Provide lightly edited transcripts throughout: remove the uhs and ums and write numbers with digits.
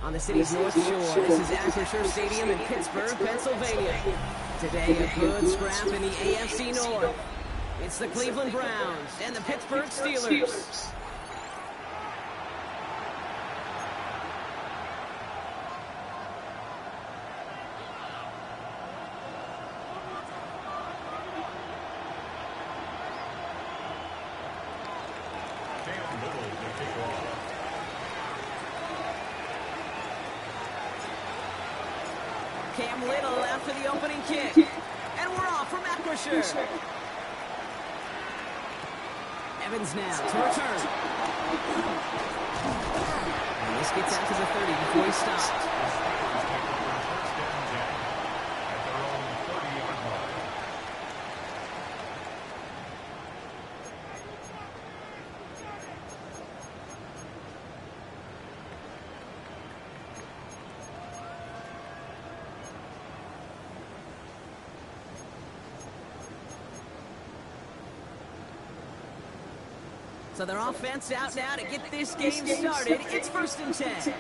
on the city's North Shore. This is Acrisure Stadium in Pittsburgh, Pennsylvania. Today, a good scrap in the AFC North. It's the Cleveland Browns and the Pittsburgh Steelers. Cam Little after the opening kick. And we're off from Acrisure. Evans now to return. And this gets out to the 30 before he stopped. So their offense out now to get this game started. It's 1st and 10.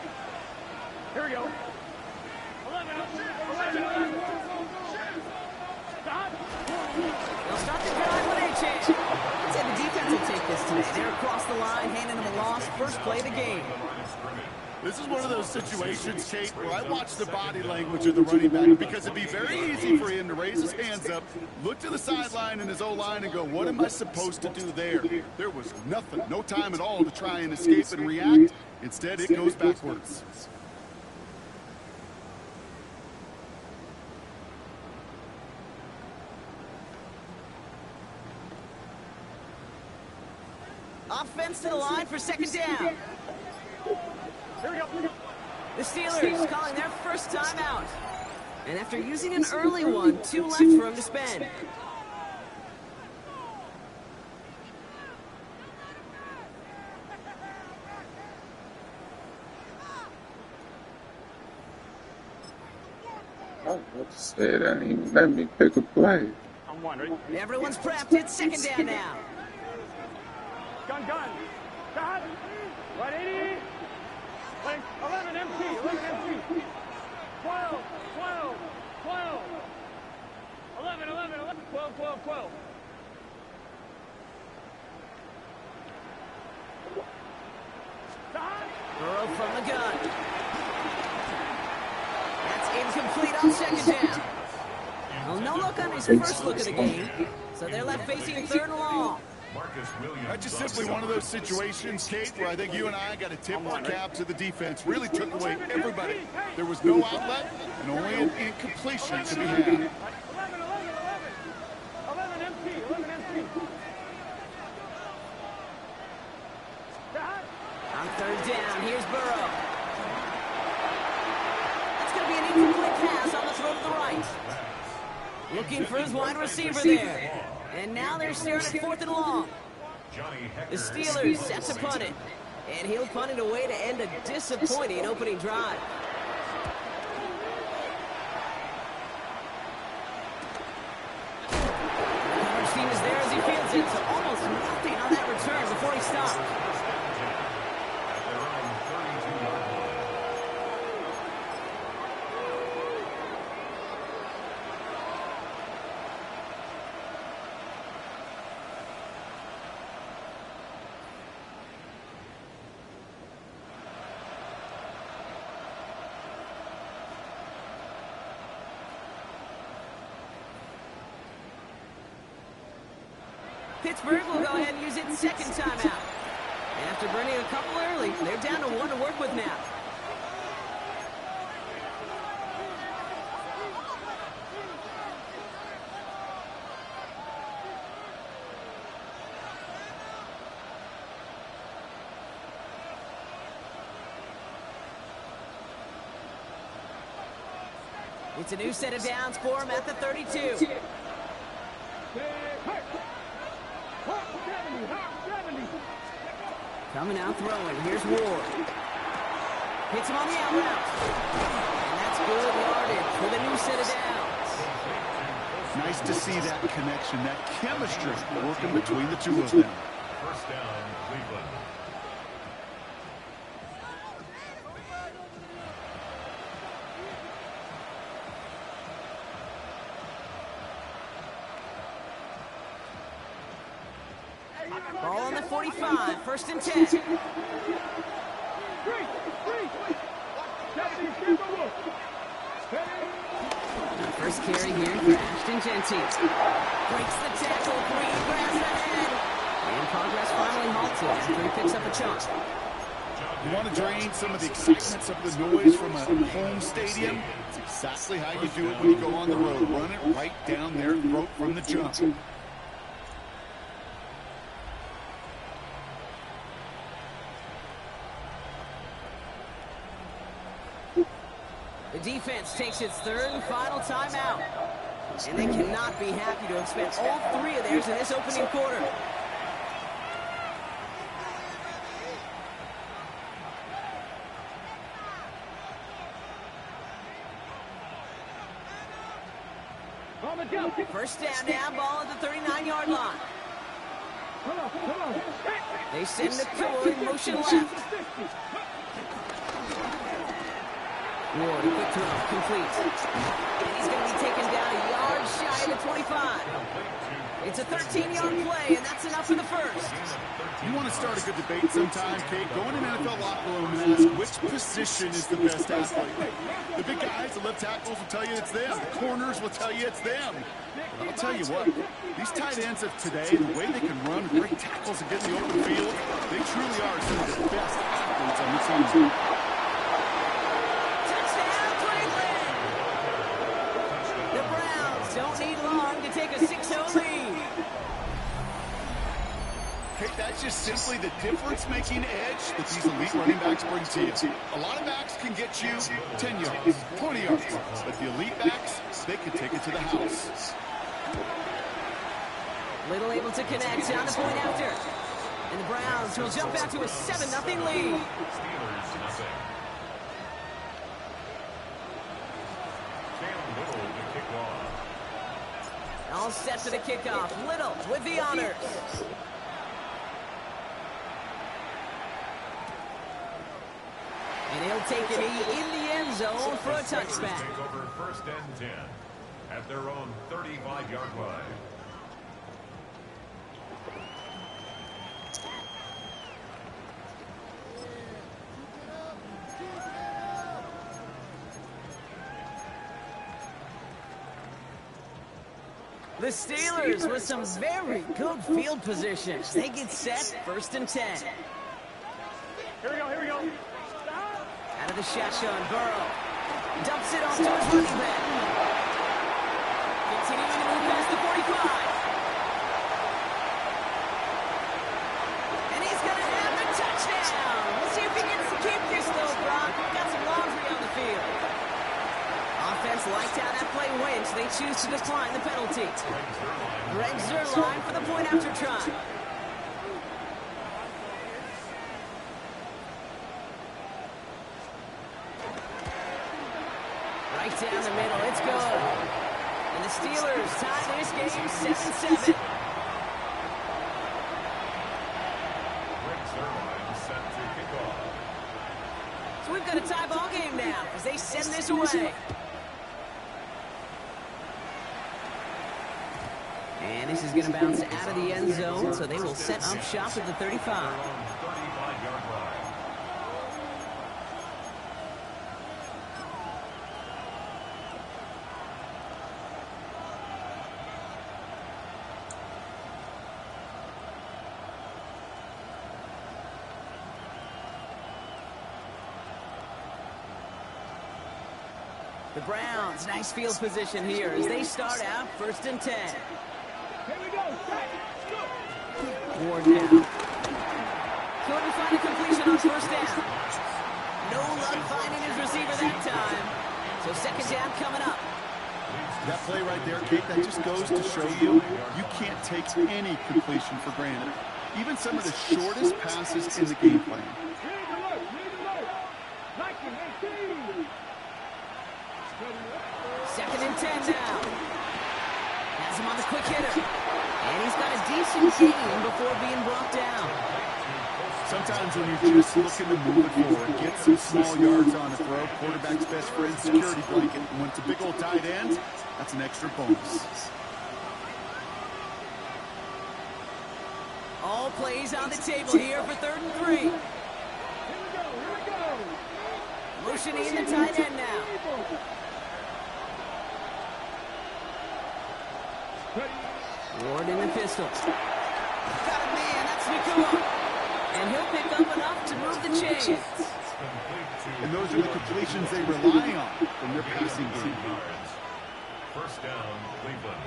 Here we go. 11. They'll start the drive with a chance. I'd say the defense will take this today. They're across the line, handing them a loss. First play of the game. This is one of those situations, Kate, where I watch the body language of the running back because it'd be very easy for him to raise his hands up, look to the sideline in his O-line and go, what am I supposed to do there? There was nothing, no time at all to try and escape and react. Instead, it goes backwards. Offense to the line for 2nd down. Here we go. The Steelers calling their first time out. And after using an early one, 2 left for him to spend. I was about to say it, ain't even let me pick a play. On one, ready? Everyone's prepped. It's 2nd down now. Gun. Shot. 180. 11 empty. 12. 11. 12. Burrow from the gun. That's incomplete on 2nd down. Well, no look on his first look of the game, so they're left facing 3rd and long. That's just simply one of those situations, Kate, where I think you and I got to tip our cap to the defense. Really took away everybody. There was no outlet and only an incompletion to be had. 11 empty. On 3rd down, here's Burrow. That's going to be an incomplete pass on the throw to the right. Looking for his wide receiver there. And now they're staring at 4th and long. The Steelers set to punt it. And he'll punt it away to end a disappointing opening drive. The coverage team is there as he fields it. So almost nothing on that return before he stops. Pittsburgh will go ahead and use its 2nd timeout. And after burning a couple early, they're down to 1 to work with now. It's a new set of downs for him at the 32. Coming out throwing. Here's Ward. Hits him on the out route. And that's good yardage for the new set of downs. Nice to see that connection, that chemistry working between the two of them. 1st down, Cleveland. 45, 1st and 10. First carry here for Ashton Jeanty. Breaks the tackle, Green grabs the head. And progress finally halted after he picks up a chunk. You want to drain some of the excitement, some of the noise from a home stadium? It's exactly how you do it when you go on the road. Run it right down their throat from the jump. The defense takes its 3rd and final timeout. And they cannot be happy to have spent all 3 of theirs in this opening quarter. First down now, ball at the 39-yard line. They send McCoy in motion left. Ward, a quick throw, complete. And he's going to be taken down a yard shy of the 25. It's a 13-yard play, and that's enough for the first. You want to start a good debate sometime, Kate? Go in an NFL locker room and ask which position is the best athlete. The big guys, the left tackles will tell you it's them. The corners will tell you it's them. But I'll tell you what, these tight ends of today, the way they can run great tackles and get in the open field, they truly are some of the best athletes on the team. Don't need long to take a 6-0 lead. Kate, that's just simply the difference-making edge that these elite running backs bring to you. A lot of backs can get you 10 yards, 20 yards, but the elite backs, they can take it to the house. Little able to connect on the point after. And the Browns will jump out to a 7-0 lead. All set for the kickoff. Little with the honors. And he'll take it in the end zone for a touchback. Take over 1st and 10 at their own 35-yard line. The Steelers with some very good field positions. They get set, 1st and 10. Here we go, here we go. Out of the shotgun, Burrow dumps it off to his running back. Continuing to move past the 45. And he's going to have a touchdown. We'll see if he gets to keep this, though, Brock. We've got some laundry on the field. Offense liked how that play went, so they choose to decline the penalty. Greg Zuerlein for the point after try. Right down the middle, it's good. And the Steelers tie this game 7-7. Greg Zuerlein set to kick off. So we've got a tie ball game now as they send this away. And this is going to bounce out of the end zone, so they will set up shop at the 35. 35-yard line. The Browns, nice field position here as they start out 1st and 10. Here we go. Ward now. Couldn't find a completion on 1st down. No luck finding his receiver that time. So 2nd down coming up. That play right there, Kate, that just goes to show you, you can't take any completion for granted. Even some of the shortest passes in the game plan. Second and 10 now. Has him on the quick hitter. And he's got a decent gain before being brought down. Sometimes when you're just looking to move it forward, get some small yards on the throw, quarterback's best friend, security blanket. And when it's a big old tight end, that's an extra bonus. All plays on the table here for 3rd and 3. Here we go. Motioning the tight end now. Ward in the pistol. Got a man, that's Nacua. And he'll pick up enough to move the chains. And those are the completions they rely on from their passing game. First down, Cleveland.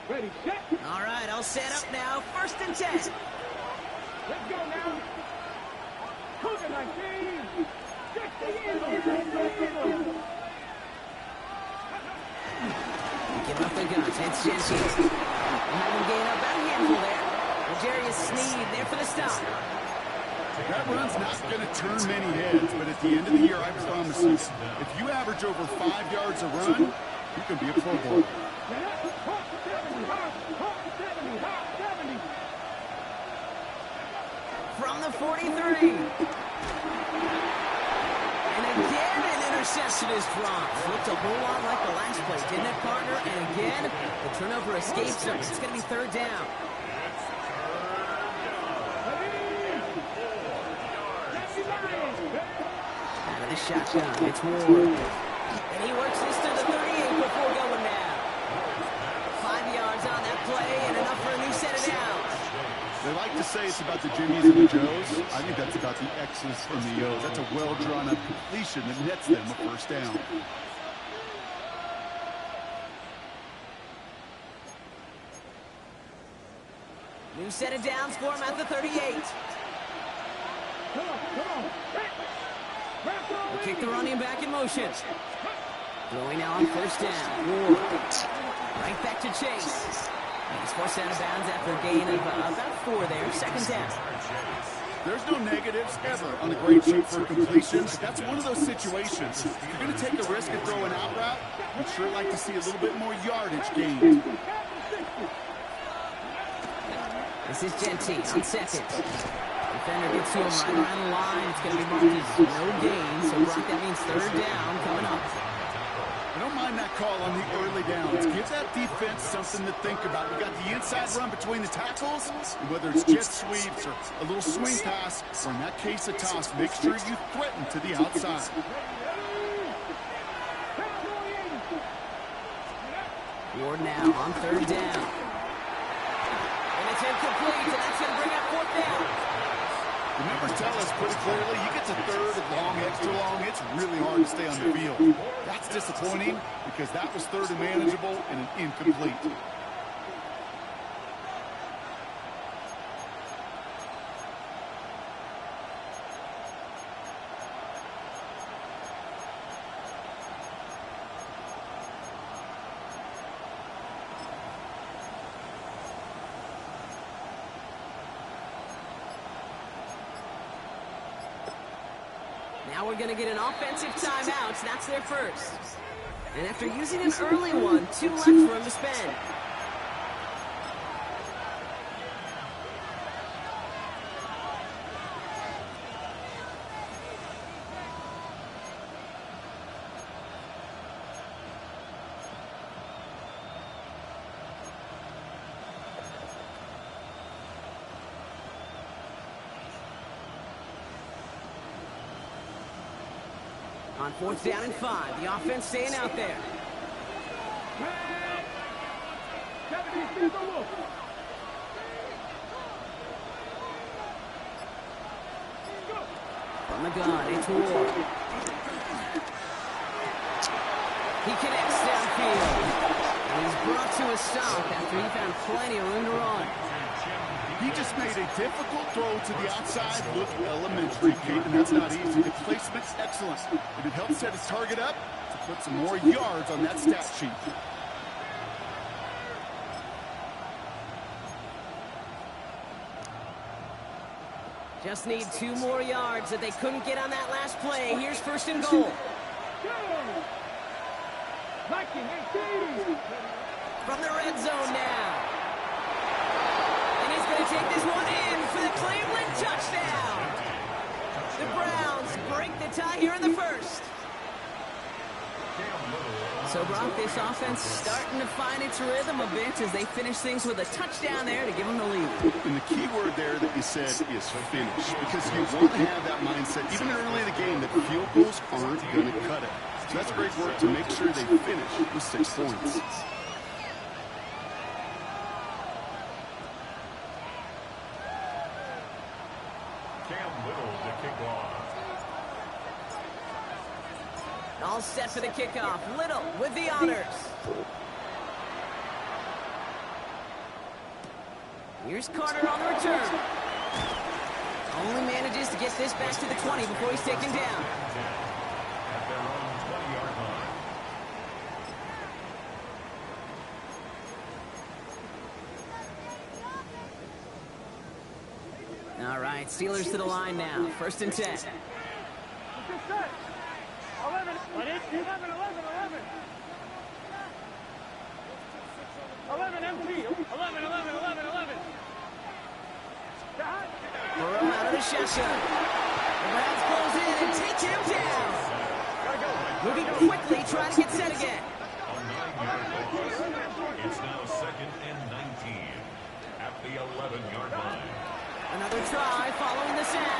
Ready, set. All right, I'll set up now. 1st and 10. Let's go now. Cougar 19. 60 Give up the guns. It's Jensen. We'll have him gain up about a handful there. Jarius Sneed there for the stop. That run's not going to turn many heads, but at the end of the year, I promise you, if you average over 5 yards a run, you can be a Pro Bowler. From the 43. And again, an interception is dropped. Looked a whole lot like the last play, didn't it, partner? And again, the turnover escapes him. It's going to be 3rd down. Out of the shotgun, it's Ward. And he works this to the 38 before going down. 5 yards on that play and enough for a new set of downs. They like to say it's about the Jimmies and the Joes. I think that's about the X's and the O's. That's a well-drawn-up completion that nets them a 1st down. New set of downs for him at the 38. We'll kick the running back in motion. Throwing now on 1st down. Ward. Right back to Chase. He's forced out of bounds after a gain of about 4 there. 2nd down. There's no negatives ever on a great shoot for completion, but that's one of those situations. If you're going to take a risk and throw an out route, I'd sure like to see a little bit more yardage gained. This is Genty on 2nd. Defender gets to him right around the line. It's going to be marked as no gain, so Brock, that means 3rd down coming up. I don't mind that call on the early downs. Give that defense something to think about. You got the inside run between the tackles, and whether it's jet sweeps or a little swing pass, or in that case a toss, make sure you threaten to the outside. Ward now on 3rd down. And it's incomplete, and that's going to bring up 4th down. The numbers tell us pretty clearly, you get to 3rd and long, extra long, it's really hard to stay on the field. That's disappointing because that was 3rd and manageable and an incomplete. Now we're going to get an offensive timeout. That's their first. And after using an early one, 2 left for him to spend. On 4th down and 5, the offense staying out there. From the gun, it's Ward. He connects downfield. And he's brought to a stop after he found plenty of room to run. He just made a difficult throw to the outside look elementary, Kate, and that's not easy. The placement's excellent, and it helps set his target up to put some more yards on that stat sheet. Just need 2 more yards that they couldn't get on that last play. Here's 1st and goal. From the red zone now. And he's going to take this one in for the Cleveland touchdown. The Browns break the tie here in the first. So, Brock, this offense starting to find its rhythm a bit as they finish things with a touchdown there to give them the lead. And the key word there that you said is finish, because you want to have that mindset, even early in the game, that field goals aren't going to cut it. So that's great work to make sure they finish with 6 points. Cam Little to kick off. All set for the kickoff. Little with the honors. Here's Carter on the return. Only manages to get this back to the 20 before he's taken down. At their own 20-yard line. All right, Steelers to the line now. 1st and 10. 11, 11, 11, 11 MT, 11, 11, 11, 11. Burrow out of the shotgun. The Browns close in and take him down. Moving quickly, trying to get set again. A 9-yard loss. It's now 2nd and 19 at the 11-yard line. Another try following the sack.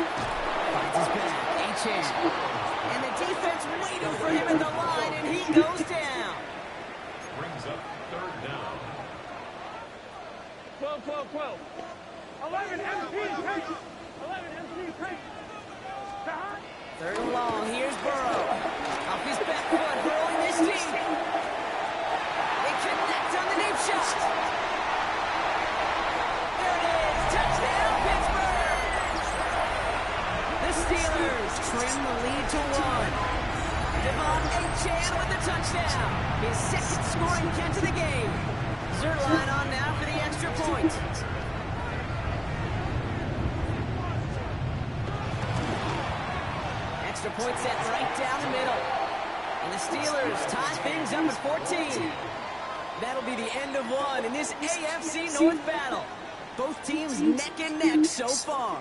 Finds his back. Achane. And the defense waiting for him at the line, and he goes down. Brings up 3rd down. 12, 12, 12. 11 MT, take. 11 MT, take. 3rd and long. Here's Burrow. Off his back foot, hurling this deep. They connect on the deep shot. There it is. Touchdown, Pittsburgh. The Steelers trim the lead to 1. Devon Achane with the touchdown. His 2nd scoring catch of the game. Zerline on now for the extra point. Extra point set right down the middle. And the Steelers tie things up at 14. That'll be the end of one in this AFC North battle. Both teams neck and neck so far.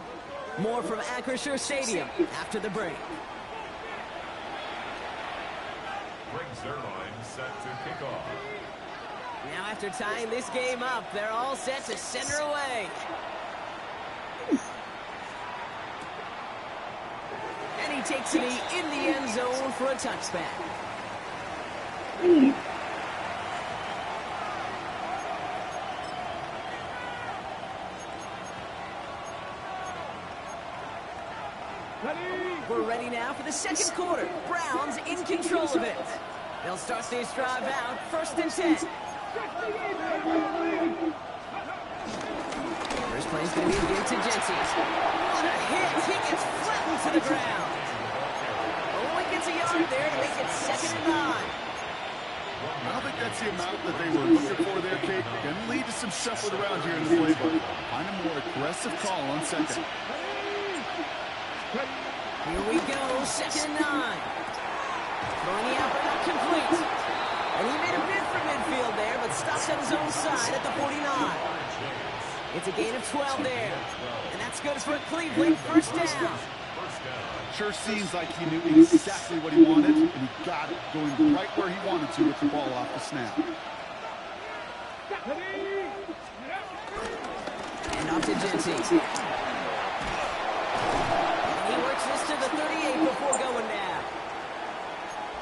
More from Acrisure Stadium after the break. Greg Zuerlein set to kick off. Now after tying this game up, they're all set to send her away. And he takes it in the end zone for a touchback. We're ready now for the 2nd quarter. Browns in control of it. They'll start this drive out 1st and 10. First play is going to be again to Jensen. What a hit! He gets flattened to the ground. Only gets a yard there to make it 2nd and 9. I don't think that's the amount that they were looking for there, Kate. Going to lead to some shuffling around here in the playbook. Find a more aggressive call on 2nd. Here we go, 2nd and 9. Throwing the out, but not complete. And he made a bid for midfield there, but stops at his own side at the 49. It's a gain of 12 there. And that's good for Cleveland. 1st down. Sure seems like he knew exactly what he wanted, and he got it going right where he wanted to with the ball off the snap. And off to Jensen. He works this to the 38 before going now.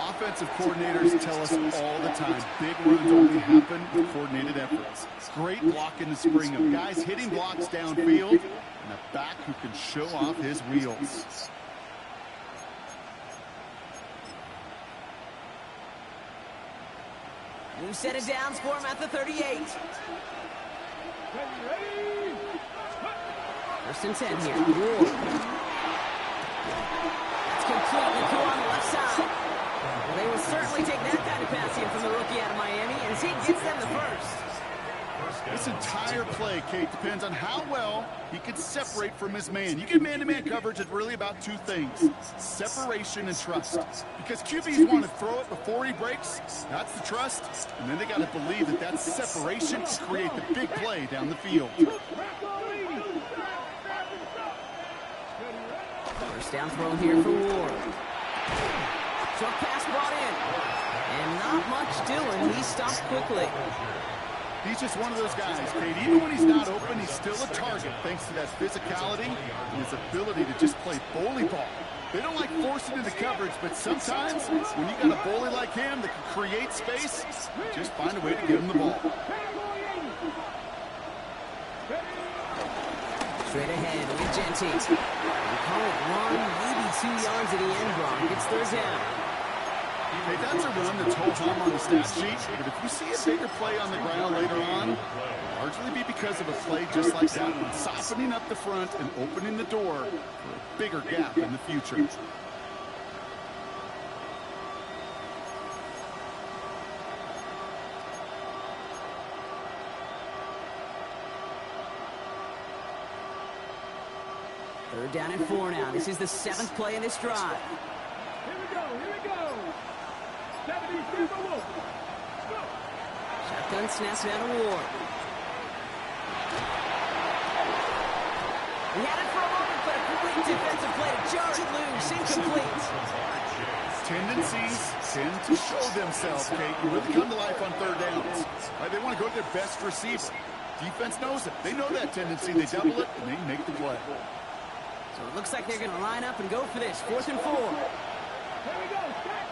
Offensive coordinators tell us all the time, big runs only happen with coordinated efforts. Great block in the spring of guys hitting blocks downfield, and a back who can show off his wheels. New set of downs for him at the 38. 1st and 10 here. Ward. That's complete. Niku on the left side. Well, they will certainly take that kind of passing from the rookie out of Miami as he gets them the 1st. This entire play, Kate, depends on how well he can separate from his man. You get man-to-man coverage, it's really about 2 things, separation and trust. Because QBs want to throw it before he breaks, that's the trust, and then they got to believe that that separation will create the big play down the field. 1st Touchdown throw here for Ward. Short pass brought in. And not much doing. He stopped quickly. He's just one of those guys, Kate. Even when he's not open, he's still a target thanks to that physicality and his ability to just play bully ball. They don't like forcing into coverage, but sometimes when you got a bully like him that can create space, just find a way to give him the ball. Straight ahead with Jeanty. They call it 1, maybe 2 yards at the end block. It's third down. Hey, that's a run that's hold home on the stat sheet, but if you see a bigger play on the ground later on, it'll largely be because of a play just like that one, softening up the front and opening the door for a bigger gap in the future. Third down and 4 now. This is the 7th play in this drive. Here we go. 77 Wolf. Go. Shotgun snaps now to Ward. He had it for a moment, but a complete defensive play to jar it loose. Incomplete. Tendencies tend to show themselves, Kate. You really come to life on third downs. They want to go to their best receiver. Defense knows it. They know that tendency. They double it, and they make the play. So it looks like they're going to line up and go for this. 4th and 4. Here we go. Set.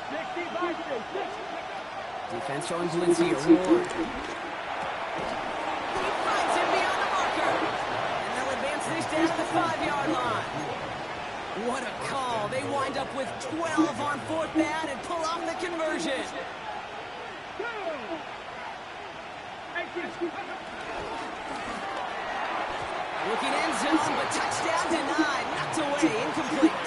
65, 60. Defense showing blitz here. Ward. He finds him beyond the marker. And they'll advance this down to the 5-yard line. What a call. They wind up with 12 on 4th down and pull off the conversion. Looking end zone, but touchdown denied. Knocked away. Incomplete.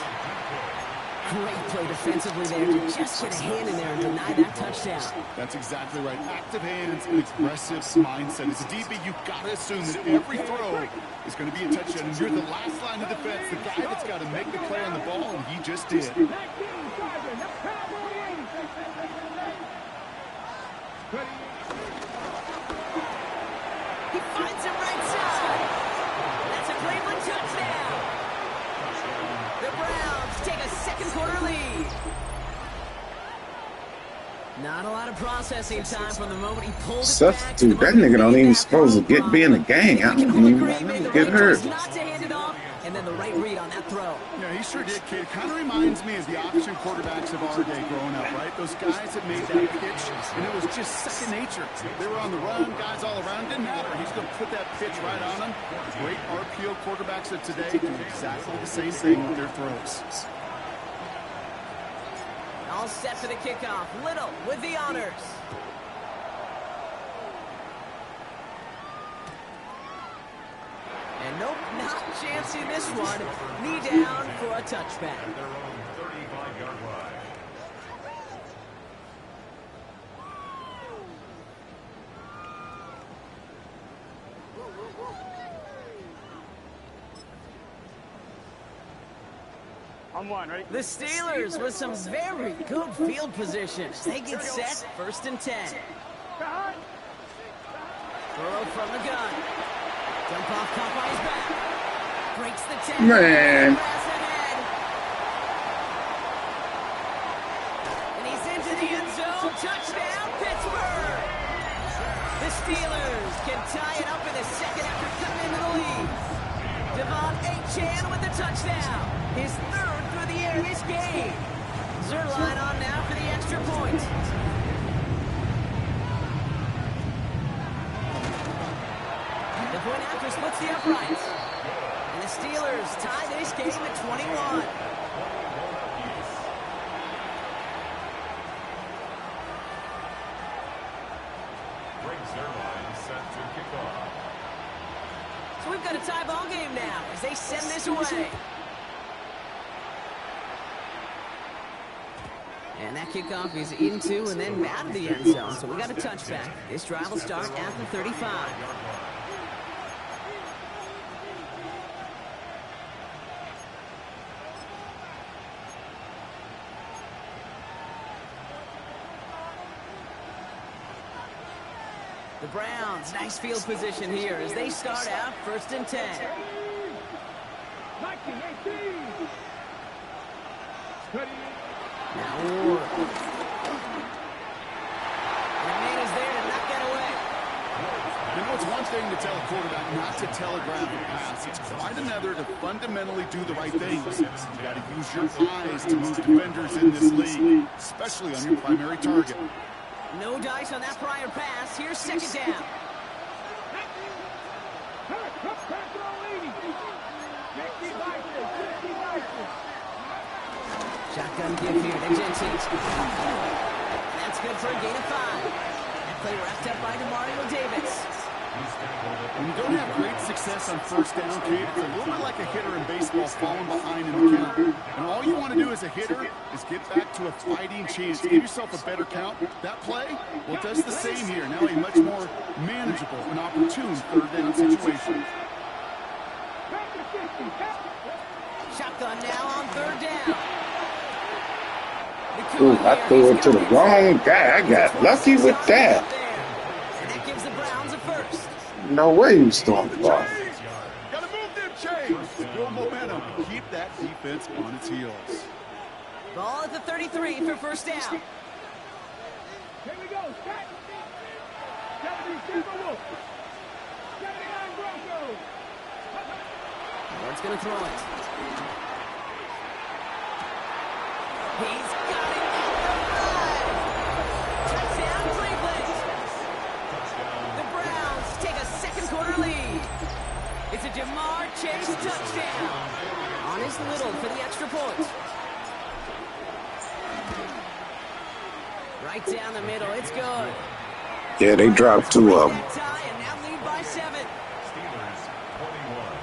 Great play defensively there to just get a hand in there and deny that touchdown. That's exactly right. Active hands and aggressive mindset. As a DB, you've got to assume that every throw is going to be a touchdown. And you're the last line of defense, the guy that's got to make the play on the ball, and he just did. He finds him right side. That's a Cleveland touchdown. The Browns take a second-quarter lead. Not a lot of processing time from the moment he pulled it back. Substitute. That nigga don't even supposed to be in the game. I don't even want him to get hurt. Not to hand it off, and then the right read on that throw. Yeah, he sure did, kid. It kind of reminds me of the option quarterbacks of our day growing up, right? Those guys that made that pitch, and it was just second nature. They were on the run, guys all around. Didn't matter. He's going to put that pitch right on them. Great RPO quarterbacks of today do exactly the same thing with their throws. All set for the kickoff. Little with the honors. And nope, not chancing this one. Knee down for a touchback. At their own 35-yard line. On one, ready? The Steelers with some very good field position. They get set, 1st and 10. Throw from the gun. Jump off, caught by his back. Breaks the 10. Man. Pass ahead. And he's into the end zone. Touchdown, Pittsburgh. The Steelers can tie it up in the second after cutting into the lead. Devon Achane with the touchdown. His 3rd through the air this game. Zerline on now for the extra point. The point after splits the uprights. And the Steelers tie this game at 21. Greg Zerline set to kick off. So we've got a tie ball game now as they send this away. And that kickoff is into and then out of the end zone. So we got a touchback. This drive will start at the 35. The Browns, nice field position here as they start out 1st and 10. 19, Now Ward. The man is there to knock that away. You know, it's one thing to tell a quarterback not to telegraph a pass. It's quite another to fundamentally do the right things. You got to use your eyes to move defenders in this league, especially on your primary target. No dice on that prior pass. Here's second down. Shotgun give here to Genty. That's good for a gain of 5. That play wrapped up by Demario Davis. When you don't have great success on first down, Kate, it's a little bit like a hitter in baseball falling behind in the count. And all you want to do as a hitter is get back to a fighting chance. Give yourself a better count. That play, well, it does the same here. Now a much more manageable and opportune third down situation. Shotgun now on third down. Ooh, I threw it to the wrong guy. I got lucky with that. And that gives the Browns a first. No way you stormed the ball. Got to move them chains. Build momentum. Keep that defense on its heels. Ball at the 33 for first down. Here we go. Set. 77 Wolf. 79 Broncos. Ward's going to throw it. He's got it at the 5. Touchdown, Cleveland. The Browns take a second quarter lead. It's a Jamar Chase touchdown. On his Little for the extra point. Right down the middle. It's good. Yeah, they dropped 2 of them. That tie and now lead by 7. Steelers 21.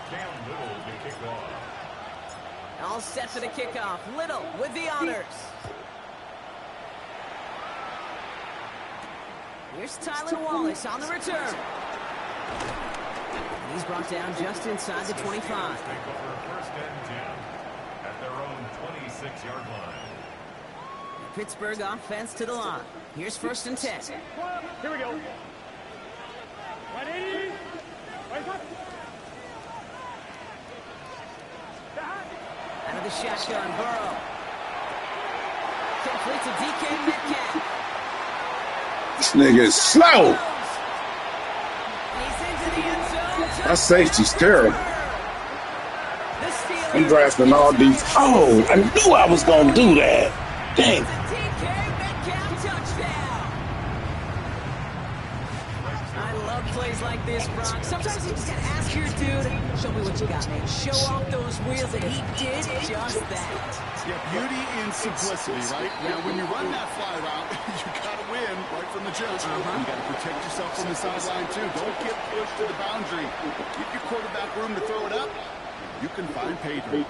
Cam Little to kick off. All set for the kickoff. Little with the honors. Here's Tylan Wallace on the return. He's brought down just inside the 25. Take over first and 10 at their own 26-yard line. Pittsburgh offense to the line. Here's first and 10. Here we go. 180. Right up. Out of the shotgun, Burrow. Complete to DK Metcalf. This nigga is slow. He's into the end zone. That safety's terrible. The Steelers I'm drafting all these. Oh, I knew I was going to do that. Dang. DK Metcalf touchdown. I love plays like this, Brock. Sometimes you just gotta ask your dude, show me what you got, man. Show off those wheels, and he did just that. Yeah, beauty in simplicity, right? Now, when you run that fly route, you got to win right from the jump. You got to protect yourself from the sideline, too. Don't get pushed to the boundary. Give your quarterback room to throw it up. You can find pay dirt.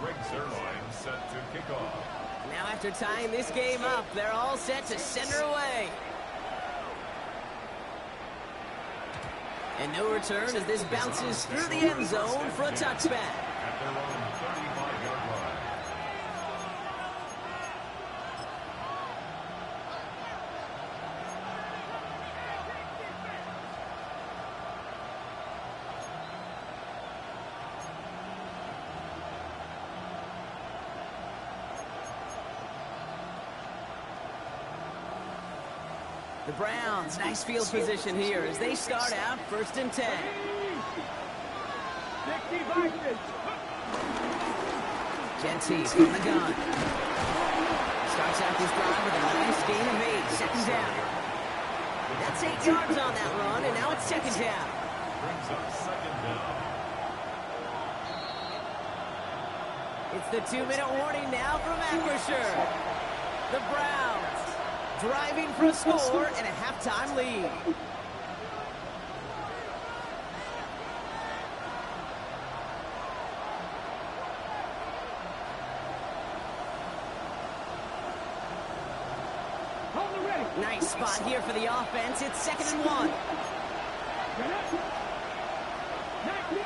Greg Zerline set to kick off. Now after tying this game up, they're all set to send her away. And no return as this bounces through the end zone for a touchback. At their own 35-yard line. The Browns, nice field position here as they start out first and 10. 60 Vikings. Genty from the gun. Starts out this drive with a nice gain of 8, second down. That's 8 yards on that run, and now it's second down. Brings up second down. It's the 2-minute warning now from Acrisure. The Browns driving for a score and a halftime lead. Hold it ready. Nice spot here for the offense. It's second and 1. 19.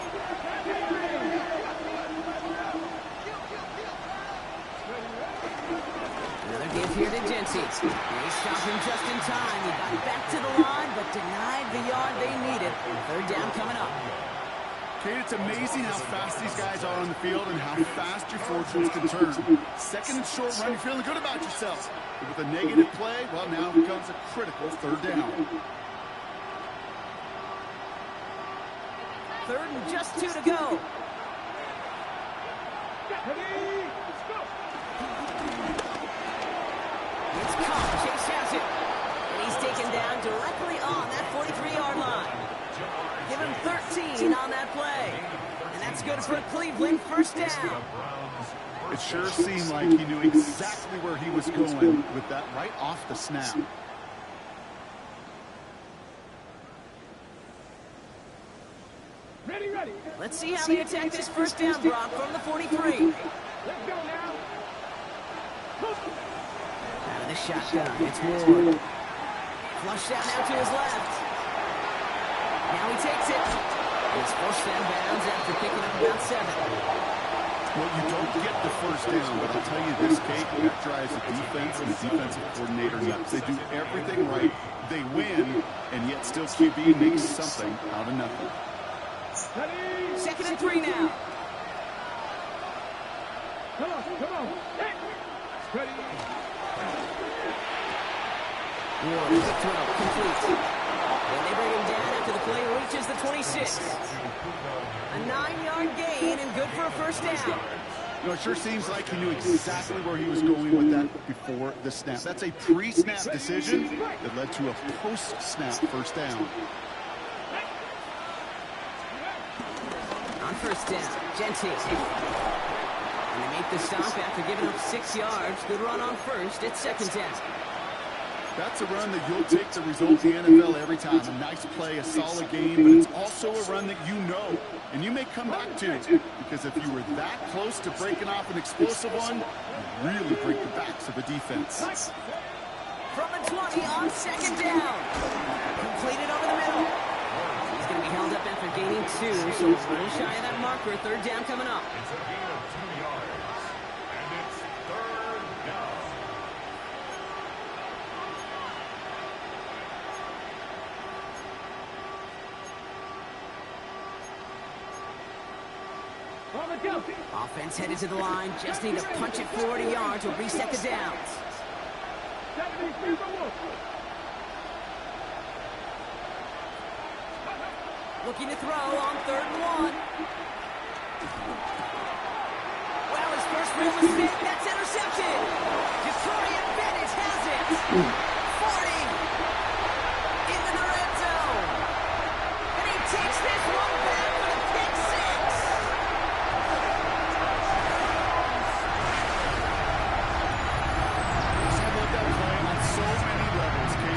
here to Genty. They stop him just in time. He got back to the line, but denied the yard they needed. Third down coming up. Kate, it's amazing how fast these guys are on the field and how fast your fortunes can turn. Second and short run, you're feeling good about yourself. But with a negative play, well, now it becomes a critical third down. Third and just 2 to go. It's caught. Chase has it. And he's taken down directly on that 43-yard line. Give him 13 on that play. And that's good for Cleveland. First down. It sure seemed like he knew exactly where he was going with that right off the snap. Ready, ready. Let's see how they attack this first down, Brock, from the 43. Let's go now. Out of the shotgun, it's Ward. Flushed out now to his left. Now he takes it. He's forced out of bounds after picking up about 7. Well, you don't get the first down, but I'll tell you this, Kate, that drives the defense and the defensive coordinator nuts. They do everything right. They win, and yet still QB makes something out of nothing. Ready. Second and 3 now. Come on, come on. Hey. Ready. Ward, quick throw, complete. And they bring him down after the play reaches the 26. A 9-yard gain and good for a first down. You know, it sure seems like he knew exactly where he was going with that before the snap. That's a pre-snap decision that led to a post-snap first down. On first down, Genty. And they make the stop after giving up 6 yards. Good run on first. It's second down. That's a run that you'll take the result in the NFL every time. A nice play, a solid game, but it's also a run that you know and you may come back to, because if you were that close to breaking off an explosive one, you really break the backs of a defense. From the 20 on second down. Completed over the middle. He's going to be held up after gaining 2, so a little shy of that marker. Third down coming up. It's a gain of 2 yards. And it's third down. Offense headed to the line. Just need to punch it 40 yards to reset the downs. Looking to throw on third and 1. Well, his first real mistake. That's intercepted. Detroit Bennett has it. 40. Into the red zone. And he takes this one back for the pick 6.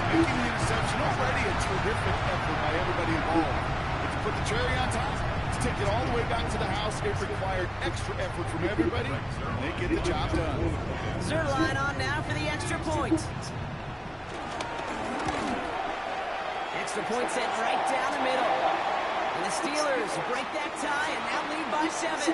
Making the interception already a terrific effort by everybody involved. But to put the cherry on top, to take it all the way back to the house, it required extra effort from everybody, and they get the job done. Zerline on now for the extra point. Extra point set right down the middle. And the Steelers break that tie and now lead by 7.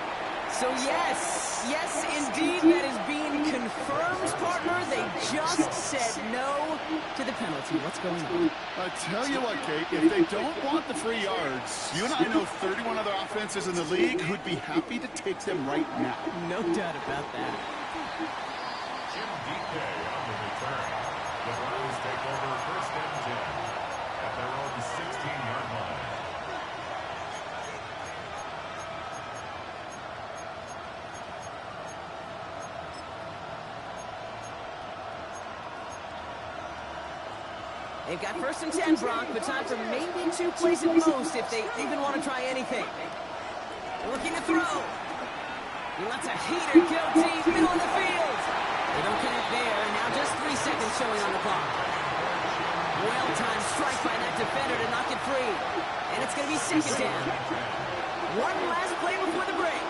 So yes, indeed, that is being confirmed, partner. They just said no to the penalty. What's going on? I tell you what, Kate, if they don't want the free yards, you and I know 31 other offenses in the league who'd be happy to take them right now. No doubt about that. Jim DK on the return. The Browns take over first and 10 at their own 16-yard line. They've got first and 10, Brock, but time for maybe 2 plays at most if they even want to try anything. Looking to throw. He lets a heater go deep, middle of the field. They don't connect there, and now just 3 seconds showing on the clock. Well-timed strike by that defender to knock it free. And it's going to be second down. One last play before the break.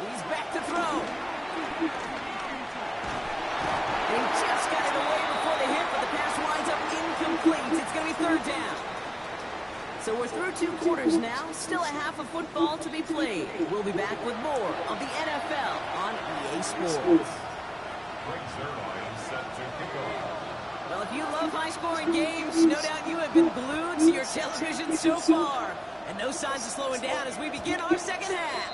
He's back to throw. He just got it away before the hit, but the pass winds up incomplete. It's going to be third down. So we're through 2 quarters now. Still a half of football to be played. We'll be back with more of the NFL on EA Sports. Brings their line set to kick off. Well, if you love high-scoring games, no doubt you have been glued to your television so far. And no signs of slowing down as we begin our second half.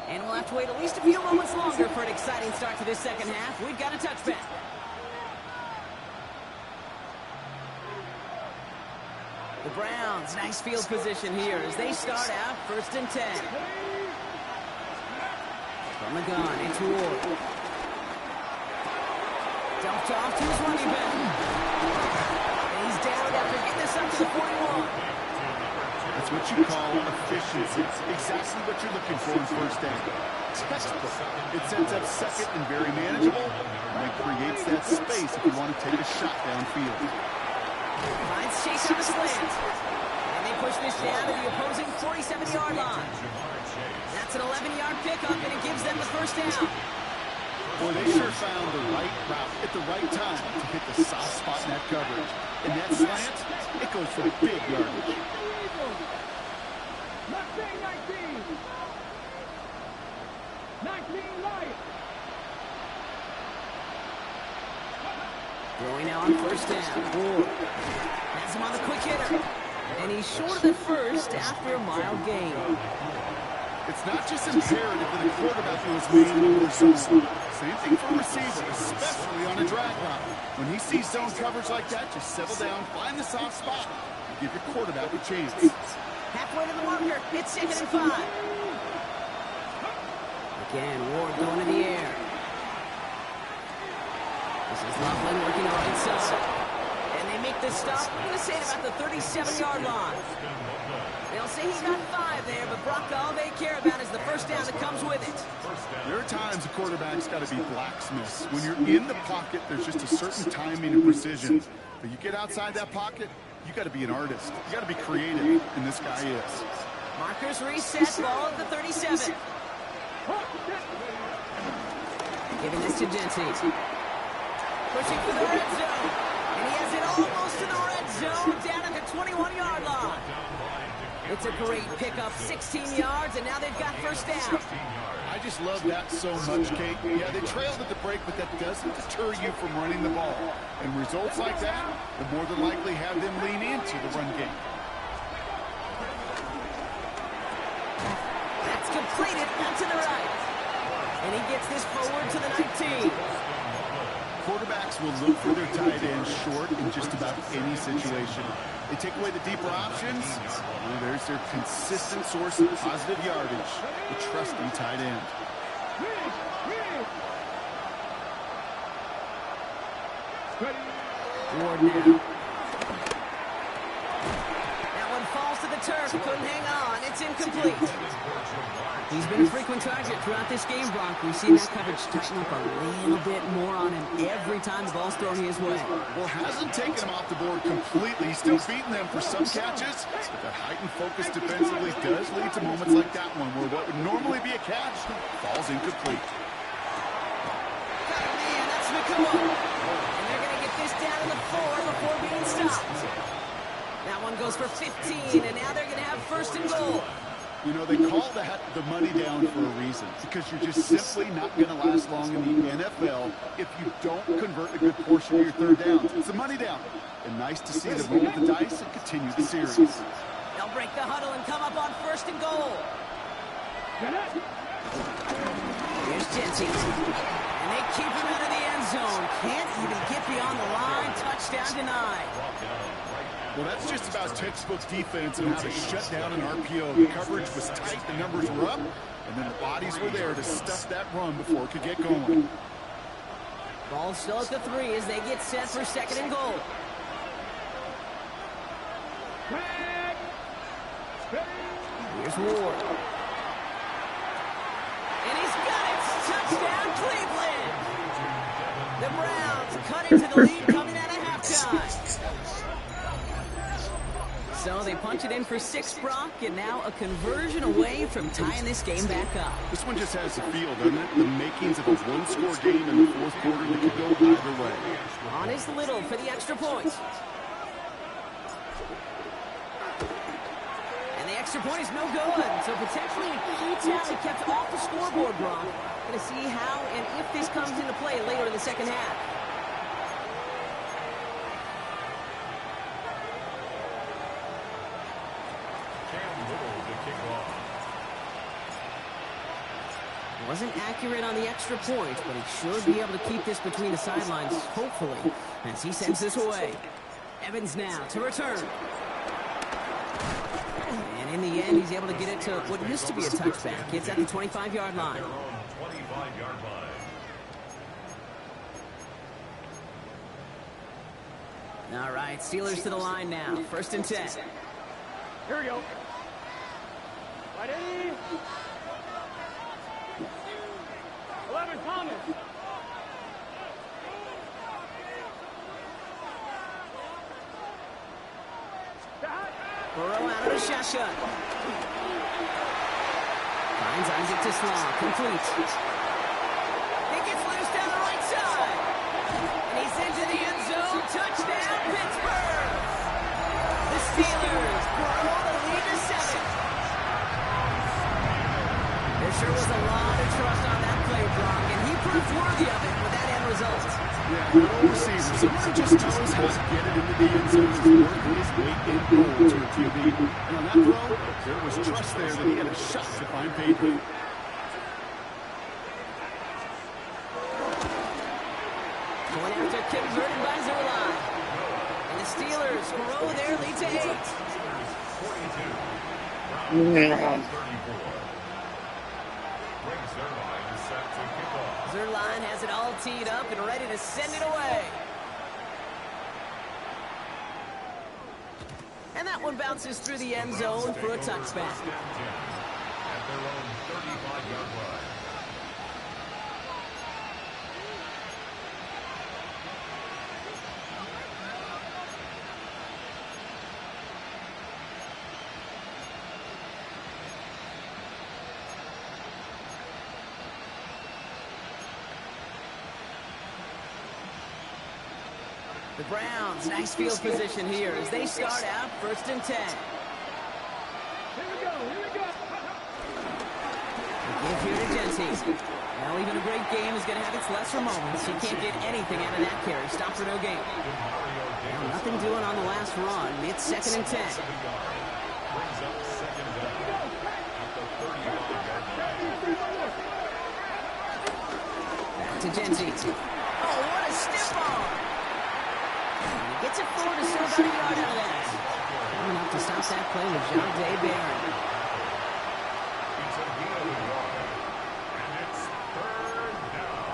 And we'll have to wait at least a few moments longer for an exciting start to this second half. We've got a touchback. The Browns, nice field position here as they start out 1st and 10. From the gun, it's Ward. Dumped off to his running back. And he's down after getting this up to the 41. That's what you call efficiency. Exactly what you're looking for in first down. Textbook. It sets up second and very manageable, and it creates that space if you want to take a shot downfield. Finds Chase on the slant. And they push this down to the opposing 47-yard line. That's an 11-yard pickup, and it gives them the first down. Boy, they sure found the right route at the right time to hit the soft spot in that coverage. And that slant, it goes for big yardage. 19 right. Throwing now on first down. Ward has him on the quick hitter. And he's short of the first after a mild gain. It's not just imperative that the quarterback knows man or zone. Same thing for a receiver, especially on a drag route. When he sees zone coverage like that, just settle down, find the soft spot, and give your quarterback a chance. Halfway to the marker. It's 2nd and 5. Again, Ward going in the air. This is Laughlin working on inside. And they make the stop, I'm going to say at about the 37-yard line. They'll say he got 5 there, but Brock, all they care about is the first down that comes with it. There are times a quarterback's got to be blacksmiths. When you're in the pocket, there's just a certain timing and precision. But you get outside that pocket, you got to be an artist. You got to be creative, and this guy is. Markers reset, ball at the 37. Giving this to Genty. Pushing for the red zone. And he has it almost to the red zone, down at the 21-yard line. It's a great pickup, 16 yards, and now they've got first down. I just love that so much, Kate. Yeah, they trailed at the break, but that doesn't deter you from running the ball. And results like that, the more than likely have them lean into the run game. That's completed out to the right. And he gets this forward to the 19. Quarterbacks will look for their tight end short in just about any situation. They take away the deeper options, and there's their consistent source of positive yardage, the trusting tight end. Ward now. That one falls to the turf. Couldn't hang on. It's incomplete. He's been a frequent target throughout this game, Brock. We've seen that coverage tighten up a little bit more on him every time the ball's thrown his way. Well, hasn't taken him off the board completely. He's still beating them for some catches, but that heightened focus defensively does lead to moments like that one where what would normally be a catch falls incomplete. Man, that's Nakua. And they're going to get this down to the 4 before being stopped. That one goes for 15, and now they're going to have first and goal. You know, they call that the money down for a reason, because you're just simply not going to last long in the NFL if you don't convert a good portion of your third downs. It's the money down. And nice to see them roll the dice and continue the series. They'll break the huddle and come up on first and goal. Here's Genty. And they keep him out of the end zone. Can't even get beyond the line. Touchdown denied. Well, that's just about textbook defense and how to shut down an RPO. The coverage was tight, the numbers were up, and then the bodies were there to stuff that run before it could get going. Ball still at the 3 as they get set for second and goal. Here's Ward. And he's got it! Touchdown, Cleveland! The Browns cut into the lead coming out of halftime. So So they punch it in for 6, Brock, and now a conversion away from tying this game back up. This one just has the feel, doesn't it? The makings of a one-score game in the fourth quarter that could go either way. On is Little for the extra point. And the extra point is no good. So potentially a key tally kept off the scoreboard, Brock. Going to see how and if this comes into play later in the second half. Wasn't accurate on the extra point, but he should be able to keep this between the sidelines, hopefully, as he sends this away. Evans now to return. And in the end, he's able to get it to what used to be a touchback. It's at the 25-yard line. All right, Steelers to the line now. 1st and 10. Here we go. Ready? 11, Thomas. Burrow out of the shotgun. Finds Isaac to Slaw. Complete. He gets loose down the right side. And he's into the end zone. Touchdown, Pittsburgh. The Steelers grow the lead to 7. There sure was a lot of trust on that play, Brock, and he proved worthy of it with that end result. Yeah, good old receiver. Someone who just knows how to get it into the end zone is worth his weight in gold to a QB. And on that throw, there was trust there that he had a shot to find Payton. Going after converted by Zerline. And the Steelers grow their lead to 8. Zerline has it all teed up and ready to send it away. And that one bounces through the end zone for a touchback. At their own 35-yard line. The Browns, nice field position here as they start out 1st and 10. Here we go, here we go. The give here to Genty. Now even a great game is going to have its lesser moments. He can't get anything out of that carry. Stop for no gain. Now nothing doing on the last run. It's 2nd and 10. Brings up 2nd down at the 35-yard line. Back to Genty. Oh, what a stiff arm. Gets it forward to still about a yard out of that. Coming up to stop that play with Jahdae Barron. It's a deal with Walker, and it's 3rd down.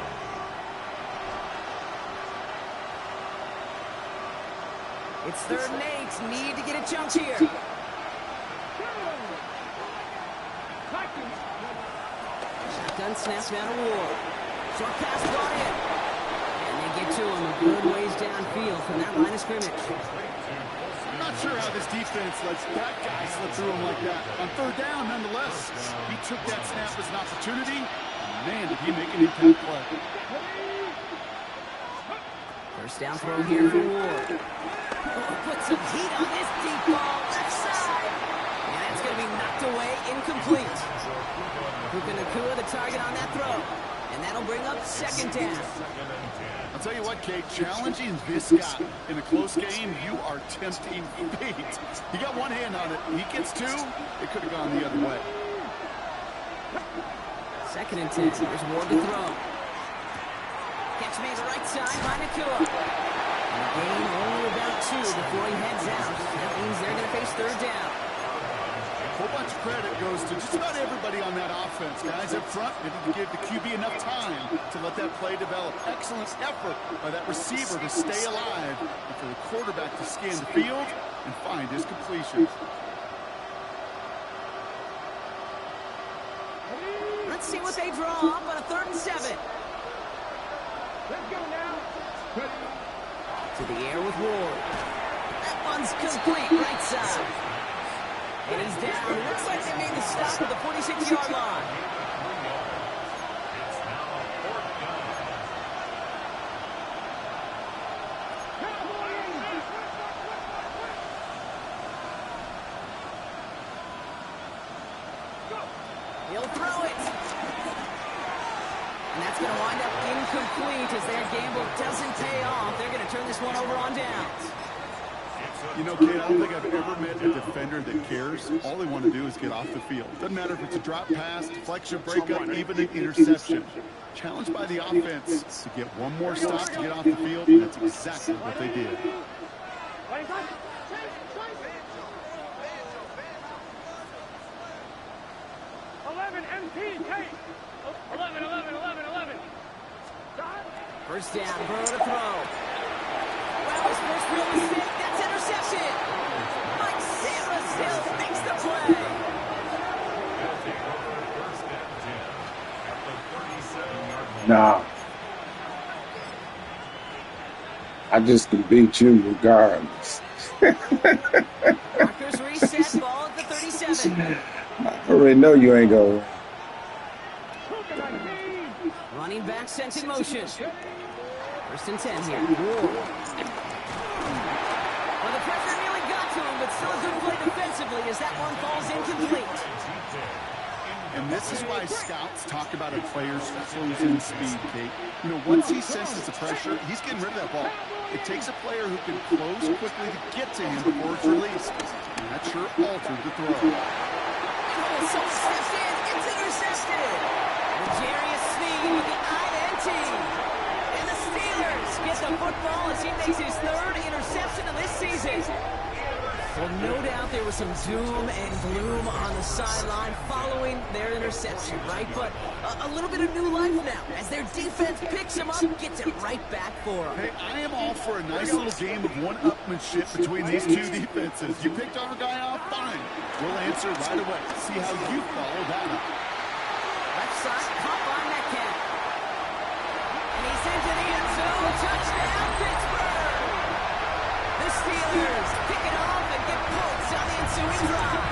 It's 3rd and 8. Need to get a jump here. Shotgun snap out of Ward. Short pass brought in. And they get to him a good ways downfield from that line of scrimmage. I'm not sure how this defense lets that guy slip through him like that. On 3rd down, nonetheless, he took that snap as an opportunity. Man, did he make an impact play. 1st down throw here for Ward. Oh, put some heat on this deep ball left side. And that's going to be knocked away, incomplete. Puka Nacua the target on that throw. And that'll bring up 2nd down. I'll tell you what, Kate, challenging this guy in a close game, you are tempting fate. He got one hand on it. He gets 2, it could have gone the other way. 2nd and 10. There's Ward to throw. Catch made the right side by Nacua. And gain only about 2 before he heads out. That means they're going to face 3rd down. A whole bunch of credit goes to just about everybody on that offense. Guys up front, they didn't give the QB enough time to let that play develop. Excellent effort by that receiver to stay alive and for the quarterback to scan the field and find his completion. Let's see what they draw up on a 3rd and 7. Let's go now. To the air with Ward. That one's complete right side. And he's down. Looks like they made the stop at the 46-yard line. It's now 4th down. He'll throw it. And that's going to wind up incomplete as their gamble doesn't pay off. They're going to turn this one over on downs. You know, Kate, I don't think I've ever met a defender that cares. All they want to do is get off the field. Doesn't matter if it's a drop pass, deflection, breakup, even an interception. Challenged by the offense to get one more stop to get off the field, and that's exactly what they did. 11 MP, Kate. 11. First down, Burrow to throw. Well, his first real mistake, that's interception. Mike Samuels still makes the play. They'll take over 1st and 10 at the 37-yard line. Nah. I just can beat you regardless. Markers reset, ball at the 37. I already know you ain't going. Running back sent in motion. 1st and 10 here. Well, the pressure nearly got to him, but still a good play defensively as that one falls incomplete. And this is why scouts talk about a player's closing speed, Kate. You know, once he senses the pressure, he's getting rid of that ball. It takes a player who can close quickly to get to him before it's released. And that sure altered the throw. Oh, someone steps in. It's intercepted. L'Jarius Sneed with the INT. And the Steelers get the football as he makes his 3rd interception of this season. Well, no doubt there was some doom and gloom on the sideline following their interception, right? But a little bit of new life now as their defense picks him up, gets it right back for him. Hey, I am all for a nice little game of one-upmanship between these two defenses. You picked our guy off, fine. We'll answer right away. See how you follow that up. Left side, caught by Metcalf. And he's into the end zone. Touchdown, Pittsburgh! The Steelers pick it off and get points on the ensuing drive.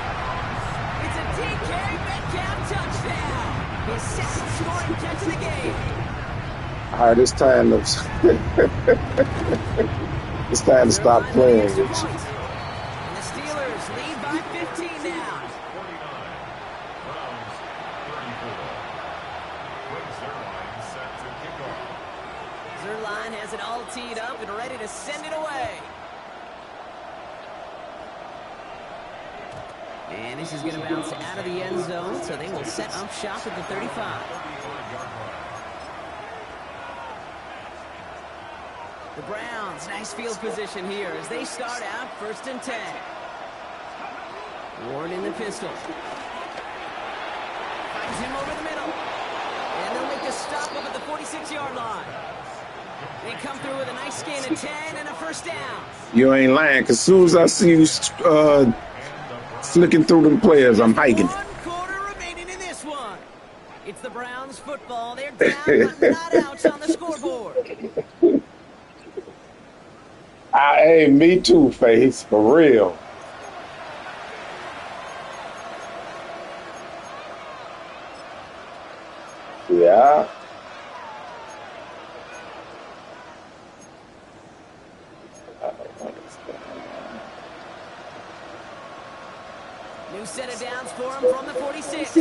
It's a DK Metcalf touchdown. His 2nd scoring catch of the game. All right, it's time to it's time to stop playing with you. And the Steelers lead by 15 now. 49. Browns 34. Quick Zerline set to kick off. Zerline has it all teed up and ready to send it away. And this is going to bounce out of the end zone, so they will set up shop at the 35. 35-yard line. The Browns, nice field position here as they start out 1st and 10. Ward in the pistol. Finds him over the middle. And they'll make the stop up at the 46-yard line. They come through with a nice gain of 10 and a 1st down. You ain't lying, because as soon as I see you flicking through them players, I'm hiking. 1 quarter remaining in this one. It's the Browns football. They're down, but not out on the scoreboard. Hey, me too, Face, for real. Yeah. New set of downs for him from the 46.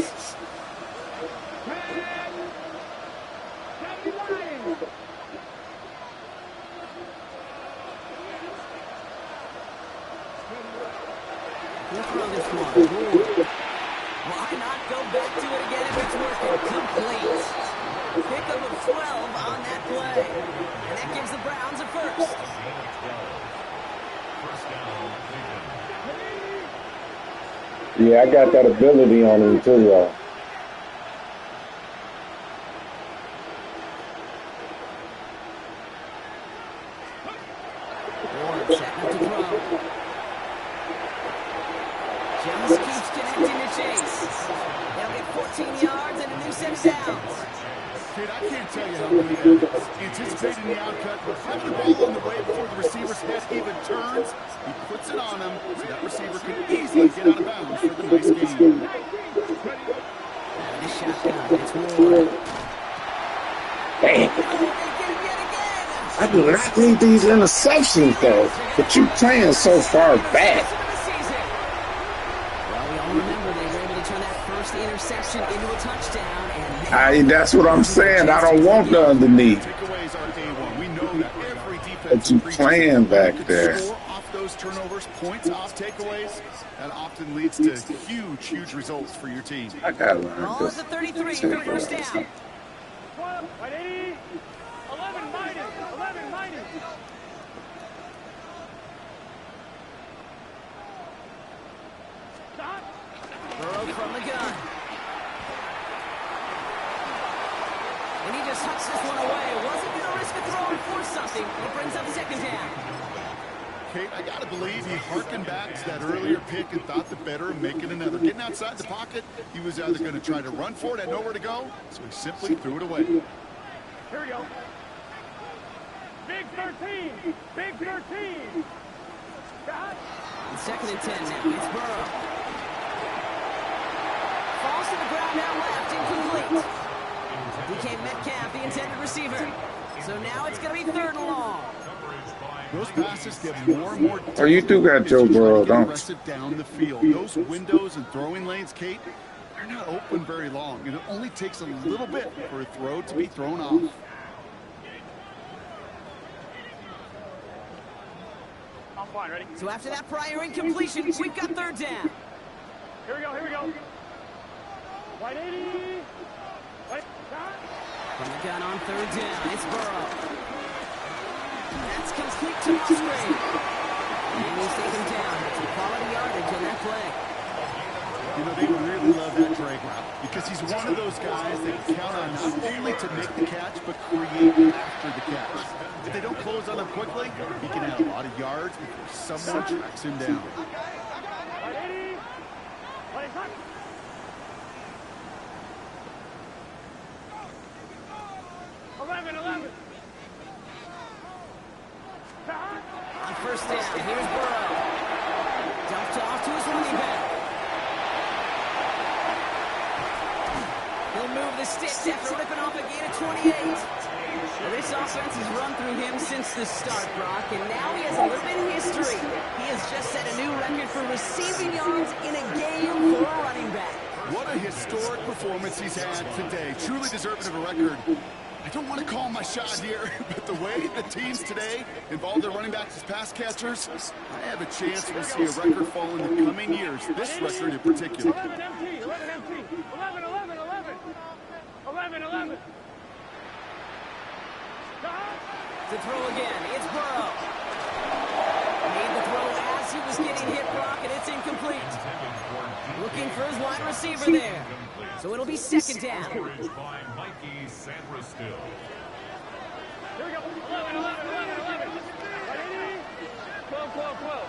He'll throw this one. Why not go back to it again if it's working? Complete. Pickup of 12 on that play. And that gives the Browns a 1st. 1st down, Cleveland. Yeah, I got that ability on him too, y'all. Ward setting up to throw. Just keeps connecting to Chase. They'll get 14 yards and a new set of downs. Kid, I can't tell you how good that is. Anticipating the outcut, but having the ball on the way before the receiver's head even turns, he puts it on him so that receiver can easily get out of bounds for the nice gain. The shotgun, it's Ward. Damn. I do not need these interceptions, though. But you playing so far back. Well, we all remember they were able to turn that first interception into a touchdown. And That's what I'm saying. I don't want the underneath. Takeaways are A1. We know that every defense But you playing back there. score off those turnovers, points off takeaways. That often leads to huge results for your team. I gotta learn ball this. is at 33 for first down. 180. 11 minus. 11 minus. Stop. Burrow from the gun. And he just hucks this one away. Wasn't going to risk a throw and force something. It brings up second down. Kate, I got to believe he harkened back to that earlier pick and thought the better of making another. Getting outside the pocket, he was either going to try to run for it, had nowhere to go, so he simply threw it away. Here we go. Big 13. Big 13. Stop. And second and 10 now. It's Burrow. Falls to the ground now left. Incomplete. DK Metcalf, the intended receiver. So now it's going to be third and long. Those passes get more and more Oh, you do got Joe Burrow, don't you? aggressive down the field. Those windows and throwing lanes, Kate, they're not open very long, and it only takes a little bit for a throw to be thrown off. I'm fine. Ready? So after that prior incompletion, we've got third down. Here we go. Here we go. 180. Wait. Stop. From the gun on third down, it's Burrow. That's complete to Musgrave. And he's taken down. It's a quality yardage on that play. You know, they really love that drag route because he's one of those guys they can count on not only to make the catch, but create after the catch. If they don't close on him quickly, he can add a lot of yards before someone tracks him down. 180. Play touch. On first down, here's Burrow. Dumped off to his running back. He'll move the sticks after ripping off a gain of 28. Well, this offense has run through him since the start, Brock, and now he has a little bit of history. He has just set a new record for receiving yards in a game for a running back. What a historic performance he's had today. Truly deserving of a record. I don't want to call my shot here, but the way the teams today involve their running backs as pass catchers, I have a chance we'll see a record fall in the coming years, this record in particular. 11 empty. 11 empty. 11, 11, 11. 11, 11. To throw again, it's Burrow. Made the throw as he was getting hit, Brock, and it's incomplete. Looking for his wide receiver there. So it'll be second down. By Mikey Sandra-Still. Here we go. 11, 11, 11, 11. 12, 12, 12.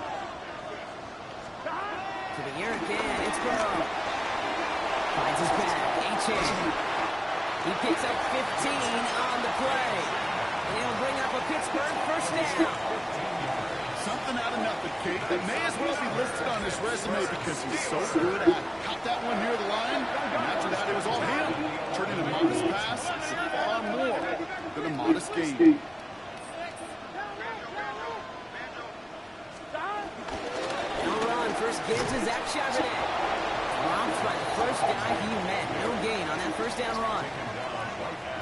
To the air again, it's Burrow. Finds his back, H.A. He picks up 15 on the play. And he'll bring up a Pittsburgh first down. Something out of nothing, Kate, that may as well be listed on his resume because he's so good at it. Caught that one near the line, and after that it was all him. Turning a modest pass to far more than a modest gain. No run, first give to Zach Charbonnet. Dropped by the first guy he met. No gain on that first down run.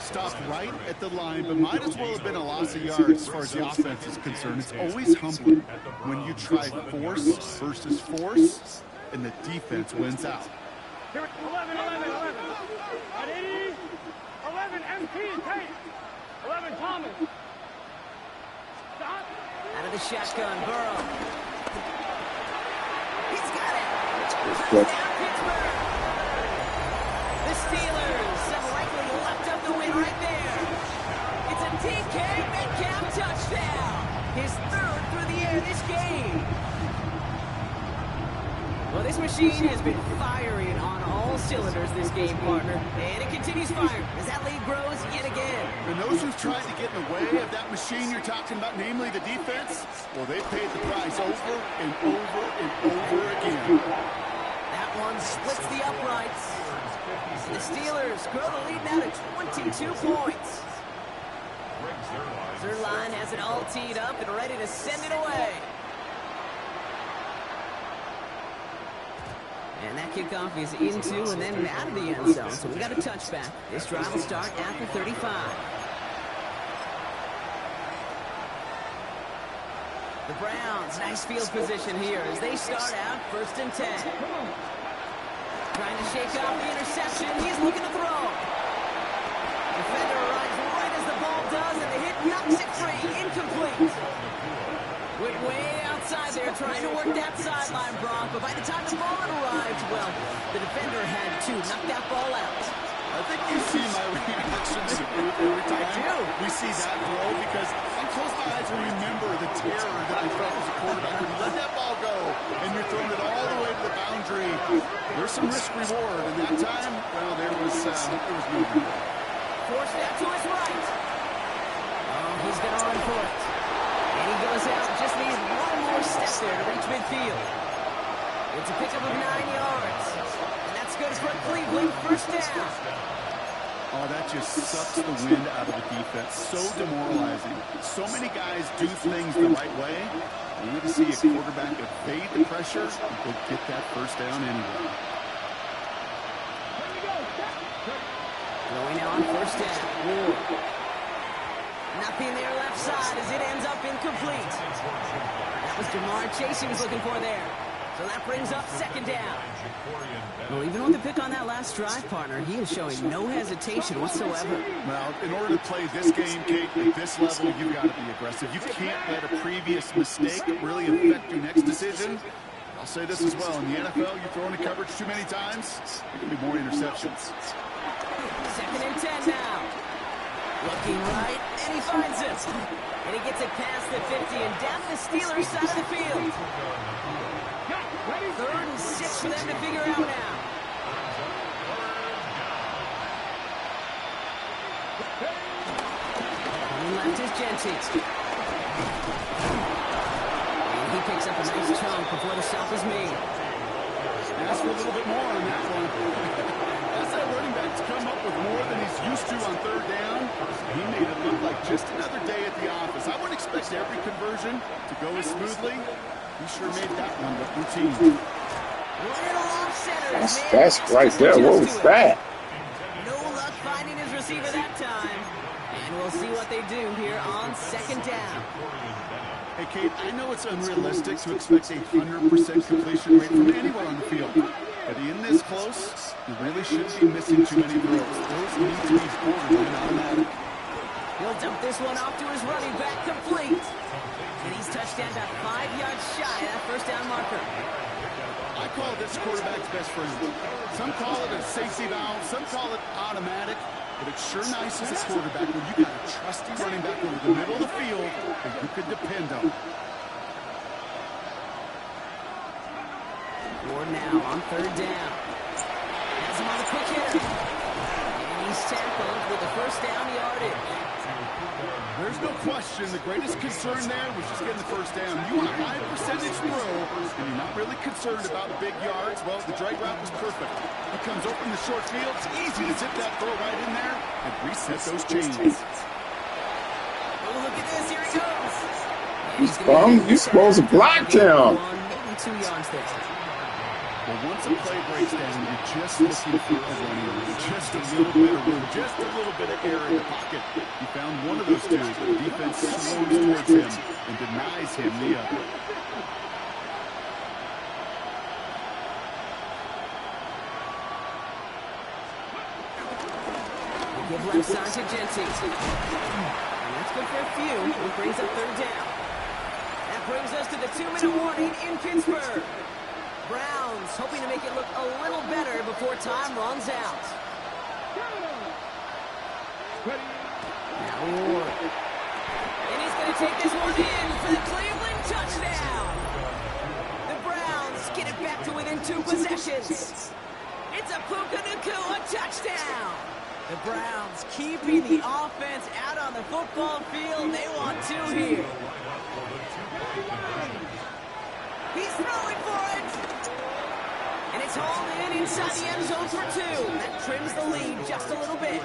Stopped right at the line, but might as well have been a loss of yards as far as the offense is concerned. It's always humbling when you try force versus force, and the defense wins out. Here, 11, 11, 11. 180. 11, MT, Tate. 11, Thomas. Stop. Out of the shotgun, Burrow. He's got it. Good. Touchdown, Pittsburgh. The Steelers have likely left up the win right there. It's a DK Metcalf touchdown. His third through the air this game. Well, this machine has been firing on all cylinders this game, partner. And it continues firing as that lead grows yet again. And those who've tried to get in the way of that machine you're talking about, namely the defense, well, they've paid the price over and over and over again. That one splits the uprights. And the Steelers grow the lead now to 22 points. Zerline has it all teed up and ready to send it away. And that kickoff is into and then out of the end zone. So we got a touchback. This drive will start at the 35. The Browns, nice field position here as they start out 1st and 10. Trying to shake off the interception. He's looking to throw. Defender arrives right as the ball does, and the hit knocks it free. Incomplete. Went way outside there, trying to work that sideline, Brock. But by the time the ball arrived, well, the defender had to knock that ball out. I think you see my reactions every time we see that throw, because I close my eyes and remember the terror that I felt as a quarterback when you let that ball go and you're throwing it all the way to the boundary. There's some risk reward, and that time, well, there was movement. Forced out to his right. Oh, he's going to run for it. And he goes out, just needs one more step there to reach midfield. It's a pickup of 9 yards. And that's good for Cleveland, 1st down. Oh, that just sucks the wind out of the defense. So demoralizing. So many guys do things the right way. You need to see a quarterback evade the pressure and go get that 1st down anyway. Going now on 1st down. Ward. Nothing there left side as it ends up incomplete. That was Jamar Chase he was looking for there. So that brings up 2nd down. Well, even with the pick on that last drive, partner, he is showing no hesitation whatsoever. Well, in order to play this game, Kate, at this level, you've got to be aggressive. You can't let a previous mistake really affect your next decision. I'll say this as well. In the NFL, you throw into coverage too many times, there can be more interceptions. 2nd and 10 now. Looking right, and he finds it. And he gets it past the 50 and down the Steelers side of the field. 3rd and 6 for them to figure out now. Coming left is Genty. And he picks up a nice chunk before the stop is made. Ask for a little bit more on that one. As that running back's come up with more than he's used to on 3rd down, he made it look like just another day at the office. I wouldn't expect every conversion to go as smoothly. He sure made that one look routine. That's right there. What was that? No luck finding his receiver that time. And we'll see what they do here on 2nd down. Hey, Kate, I know it's unrealistic to expect a 100% completion rate from anywhere on the field. But in this close, you really shouldn't be missing too many throws. Those need to be borderline automatic. He'll dump this one off to his running back, complete. And he's touched down about 5 yards shy of that 1st down marker. I call this quarterback's best friend. Some call it a safety valve, some call it automatic, but it's sure nice as a quarterback when you got a trusty running back over the middle of the field that you could depend on. Ward now on 3rd down. Has him on the quick hitter. And he's tackled with the 1st down yardage. There's no question the greatest concern there was just getting the 1st down. You want a high percentage throw, and you're not really concerned about big yards. Well, the drag route was perfect. He comes open the short field. It's easy to zip that throw right in there and reset those chains. Oh, look at this. Here he goes. He's bummed. You're supposed to block him. Maybe 2 yards there. Well, once a play breaks down, you're just looking for a running room. Just a little bit of room, just a little bit of air in the pocket. He found one of those two. The defense swarms towards him and denies him the other. Give left side to Genty. And that's good for a few. It brings up 3rd down. That brings us to the 2-minute warning in Pittsburgh. Browns hoping to make it look a little better before time runs out. Now Ward. And he's going to take this one in for the Cleveland touchdown. The Browns get it back to within 2 possessions. It's a Puka Nacua touchdown. The Browns keeping the offense out on the football field. They want two here. He's throwing for it. And it's hauled in inside the end zone for two. That trims the lead just a little bit.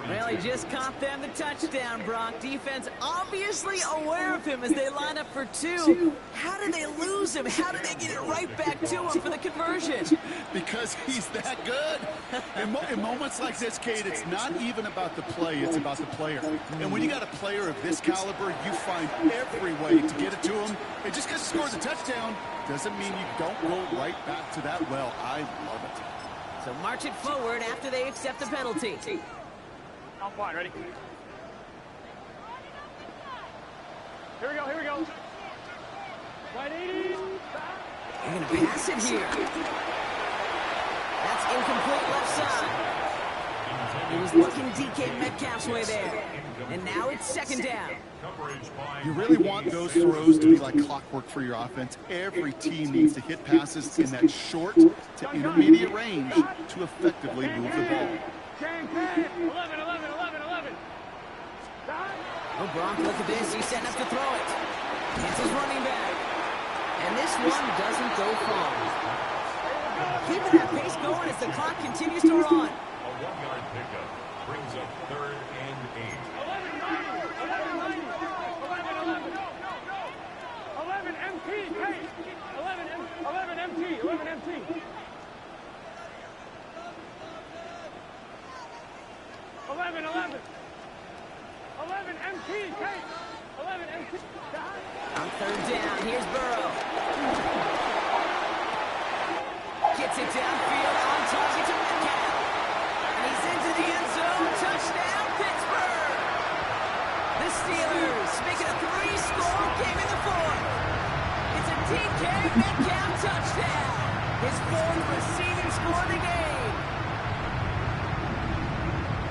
Well, he just caught them the touchdown, Brock. Defense obviously aware of him as they line up for two. How did they lose him? How did they get it right back to him for the conversion? Because he's that good. In moments like this, Kate, it's not even about the play, it's about the player. And when you got a player of this caliber, you find every way to get it to him. And just because he scores a touchdown doesn't mean you don't go right back to that well. I love it. So march it forward after they accept the penalty. I'm fine, ready? Here we go, here we go. Right 80. They're going to pass it here. That's incomplete left side. He was looking DK Metcalf's way there. And now it's second down. You really want those throws to be like clockwork for your offense. Every team needs to hit passes in that short to intermediate range to effectively move the ball. 11, 11, 11, 11. Oh, Gronk, look at this. He's setting up to throw it. It's his running back. And this one doesn't go far. Keeping that pace going as the clock continues to run. A 1-yard pickup brings up 3rd and 8. 11 MT, hey! 11 MT, 11 MT. 11 MT, hey! 11 MT. On third down, here's Burrow. Gets it downfield, on target to Metcalf. And he's into the end zone. Touchdown, Pittsburgh! The Steelers make it a 3-score game in the fourth. It's a DK Metcalf touchdown. His 4th receiving score of the game.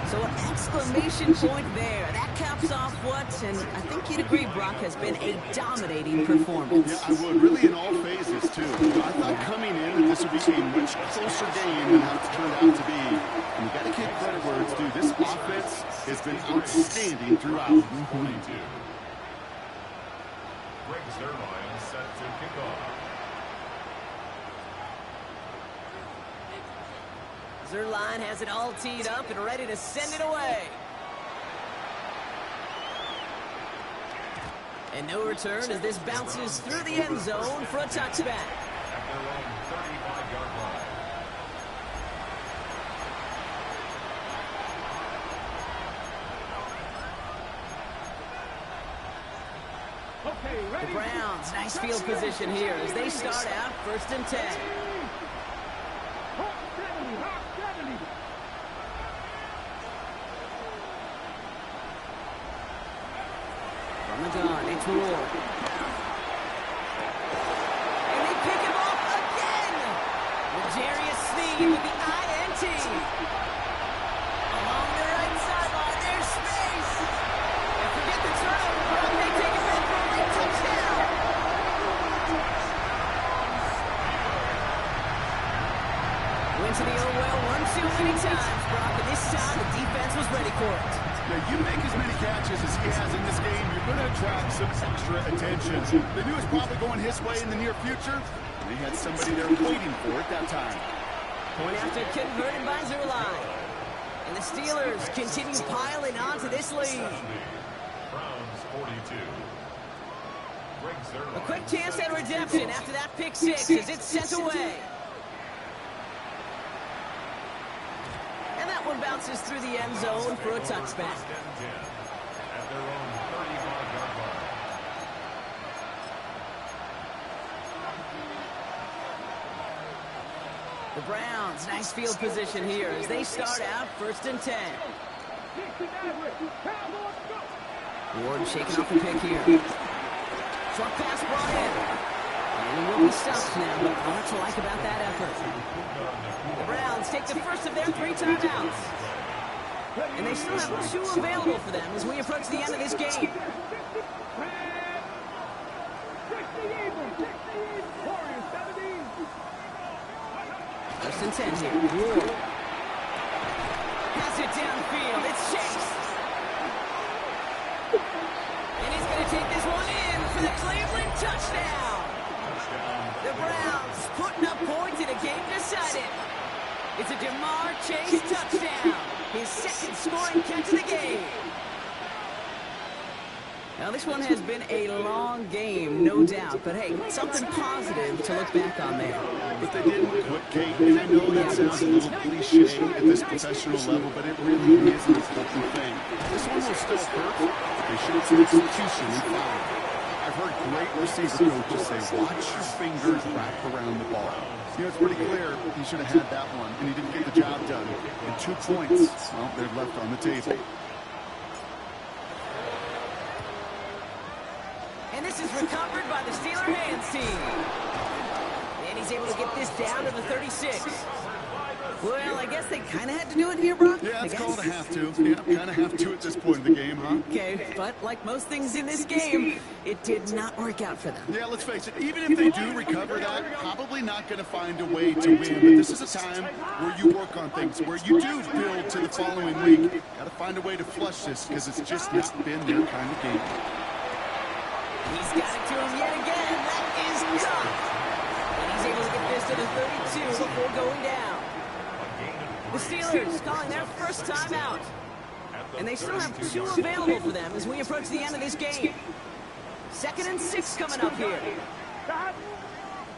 So an exclamation point there. That caps off what, and I think you'd agree, Brock, has been a dominating performance. Yeah, I would. Really in all phases, too. I thought coming in that this would be a much closer game than how it's turned out to be. And you got to give credit where it's due. This offense has been outstanding throughout. 22. Greg Zuerlein set to kick off. Zuerlein has it all teed up and ready to send it away. And no return as this bounces through the end zone for a touchback. At their own 35-yard line. Okay, ready? The Browns, nice field position here as they start out 1st and 10. Hawk 70. From the gun, it's Ward. And they pick him off again. L'Jarius Sneed with the INT. Along the right sideline, there's space. And forget the turnover, Brock. They take it back for a late touchdown. Went to the old well one too many times, Brock, and this time the defense was ready for it. Now, you make as many catches as he has in this game, you're going to attract some extra attention. They knew it was probably going his way in the near future, and they had somebody there waiting for it that time. Point after converted by Zuerlein. And the Steelers continue piling on to this lead. 70. Browns 42. Greg Zuerlein. A quick chance at redemption after that pick six as it's sent away. And that one bounces through the end zone for a touchback. 1st and 10. At their own 35-yard line. The Browns, nice field position here as they start out 1st and 10. Ward shaking off the pick here. Short pass brought in. And he will be stopped now, but not to like about that effort. The Browns take the first of their 3 timeouts. And they still have 2 available for them as we approach the end of this game. First and 10 here. Ward. Pass it downfield. It's Chase. And he's going to take this one in for the Cleveland touchdown. The Browns putting up points in a game decided. It's a Jamar Chase touchdown. His second scoring catch of the game. Now, this one has been a long game, no doubt. But, hey, something positive to look back on there. But they didn't quit, Kate. And I know that sounds a little cliche at this professional level, but it really is an important thing. This one will still hurt, but they showed some execution and fire. I've heard great receiver coaches say, watch your fingers wrap around the ball. You know, it's pretty clear he should have had that one, and he didn't get the job done. And 2 points, well, they're left on the table. And this is recovered by the Steeler hands team. And he's able to get this down to the 36. Well, I guess they kind of had to do it here, Brock. Yeah, it's called a have to. Yeah, kind of have to at this point in the game, huh? Okay, but like most things in this game, it did not work out for them. Yeah, let's face it, even if they do recover that, probably not going to find a way to win. But this is a time where you work on things, where you do build to the following week. Got to find a way to flush this because it's just not been their kind of game. He's got it to him yet again. That is tough. And he's able to get this to the 32 before going down. The Steelers calling their first time out. And they still have 2 available for them as we approach the end of this game. 2nd and 6 coming up here. Stop.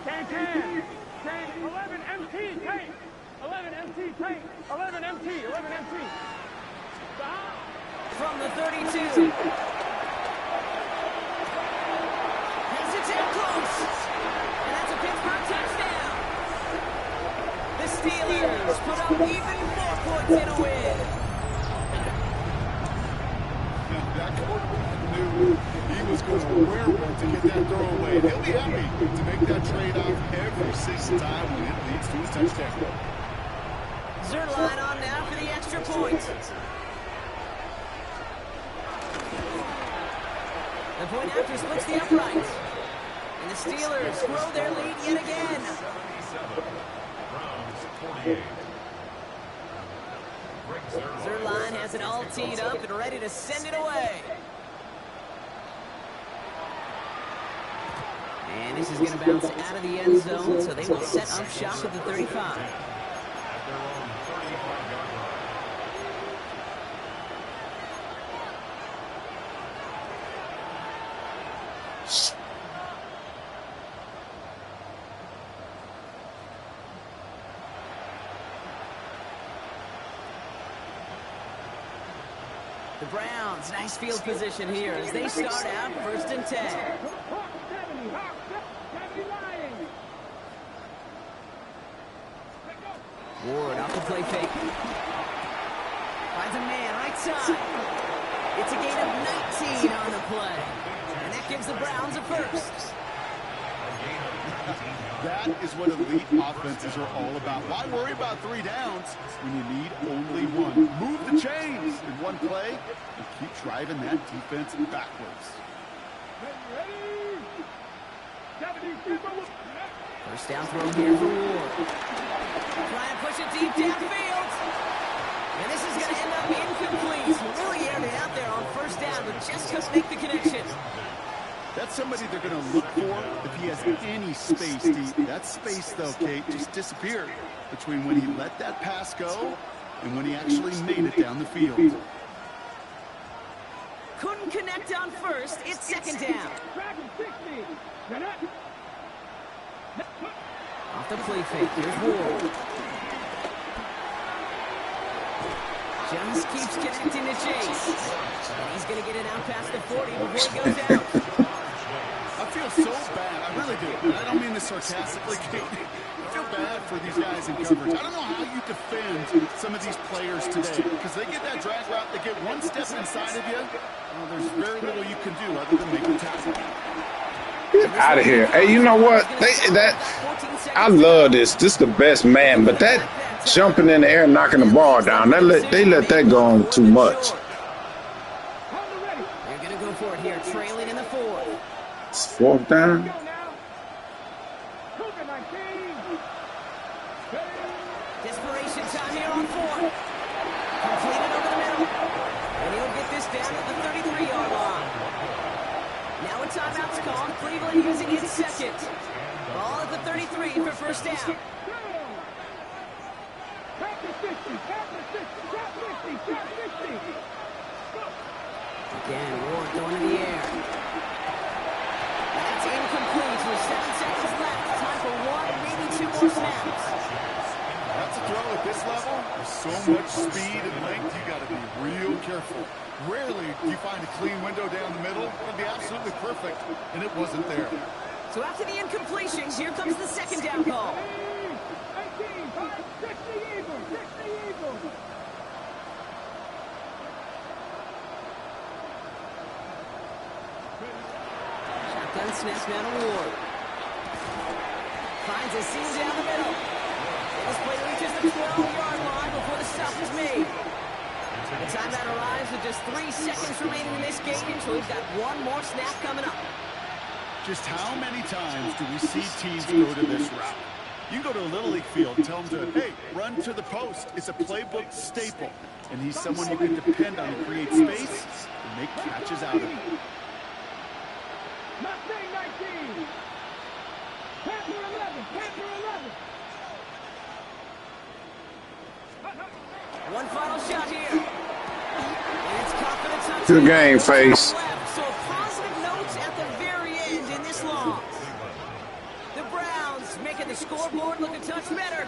10. 11 MT. Take. 11 MT. Take. 11 MT. 11 MT. Stop. From the 32. Has it down close. And that's a Pittsburgh touchdown. The Steelers put up even more points in a win. That quarterback knew he was going to wear one to get that throw away. He'll be happy to make that trade-off every single time when it leads to a touchdown. Zerline on now for the extra point. The point after splits the upright. And the Steelers grow their lead yet again. Zerline has it all teed up and ready to send it away. And this is going to bounce out of the end zone, so they will set up shop at the 35. The Browns, nice field position here as they start out 1st and 10. Ward off the play fake. Finds a man right side. It's a gain of 19 on the play. And that gives the Browns a first. That is what elite offenses are all about. Why worry about 3 downs when you need only 1? Move the chains in one play and keep driving that defense backwards. First down throw here for Ward. Try and push it deep downfield. And this is going to end up incomplete. He really aired it out there on first down, but just couldn't make the connection. That's somebody they're going to look for if he has any space deep. That space, though, Kate, just disappeared between when he let that pass go and when he actually made it down the field. Couldn't connect on first. It's 2nd down. Off the play fake. Here's Ward. Just keeps connecting to Chase. And he's going to get it out past the 40 before he goes out. I feel so bad. I really do. And I don't mean this sarcastically, Kate. I feel bad for these guys in coverage. I don't know how you defend some of these players today because they get that drag route, they get one step inside of you. Well, there's very little you can do other than make a tackle. Get out of here. Hey, you know what? I love this. This is the best man, but that jumping in the air and knocking the ball down, they let that go on too much. They're going to go for it here, trailing in the 4th. It's 4th down. desperation time here on fourth. Completed over the middle. And he'll get this down at the 33-yard line. Now a timeout's called. Cleveland using its second. Ball at the 33 for first down. Again, Ward going to the air. That's incomplete with 7 seconds left. Time for one, maybe 2 more snaps. That's a throw at this level. There's so much speed and length, you got to be real careful. Rarely do you find a clean window down the middle. It'd be absolutely perfect, and it wasn't there. So after the incompletion, here comes the second down call. Shotgun snap now to Ward. Finds a seam down the middle. This play reaches the 12-yard line before the stop is made. The timeout arrives with just 3 seconds remaining in this game, so we've got one more snap coming up. Just how many times do we see teams go to this route? You go to a Little League field and tell them to, hey, run to the post. It's a playbook staple. And he's someone you can depend on to create space and make catches out of it. Mustang 19. Panther 11. Panther 11. One final shot here. And it's confident touchdown. Good game, Face. So positive notes at the very end in this loss. The Browns making the scoreboard look a touch better.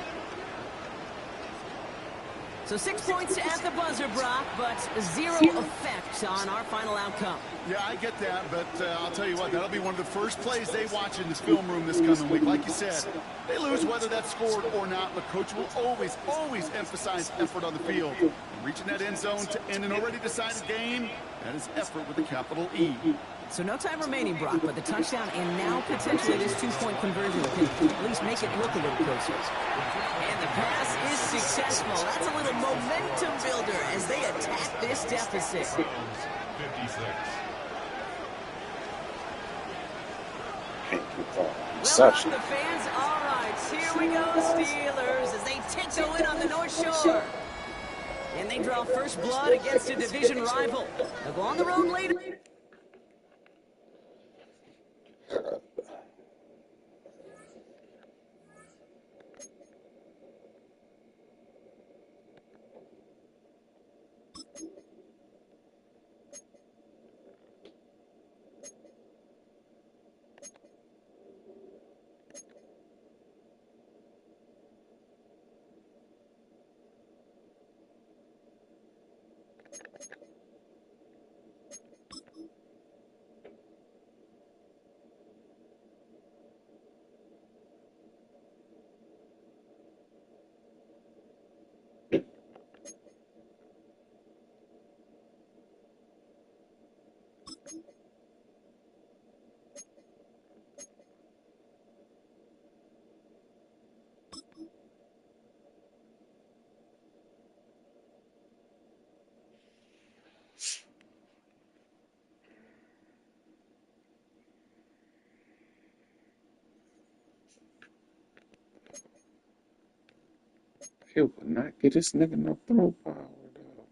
So 6 points at the buzzer, Brock, but 0 effect on our final outcome. Yeah, I get that, but I'll tell you what, that'll be one of the first plays they watch in this film room this coming week. Like you said, they lose whether that's scored or not, but Coach will always, always emphasize effort on the field. And reaching that end zone to end an already decided game, that is effort with a capital E. So no time remaining, Brock, but the touchdown and now potentially this 2-point conversion can at least make it look a little closer. And the pass is successful. That's a little momentum builder as they attack this deficit. 56. Well done, the fans. All right, here we go, Steelers, as they take the win on the North Shore. And they draw first blood against a division rival. They'll go on the road later. He would not get this nigga no throw power, though.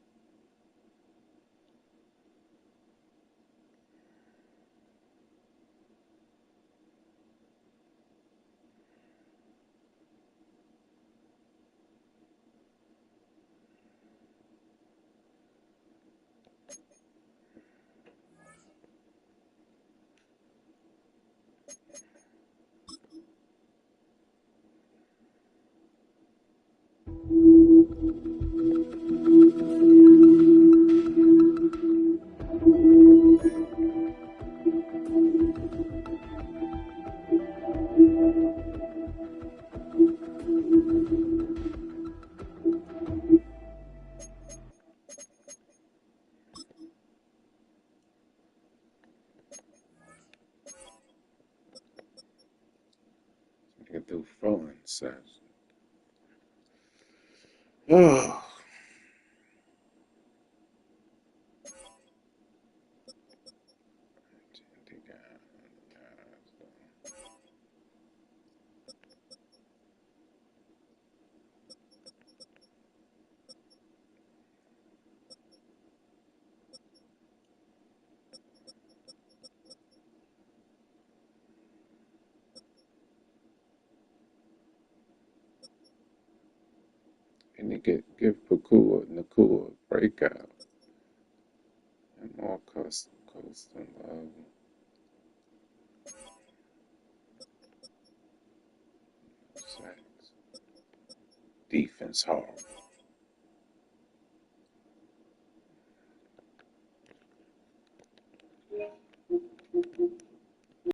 Nigga threw throwing sets. Oh. And he give Nakua a breakout. And more custom love. Sacks. Defense hard.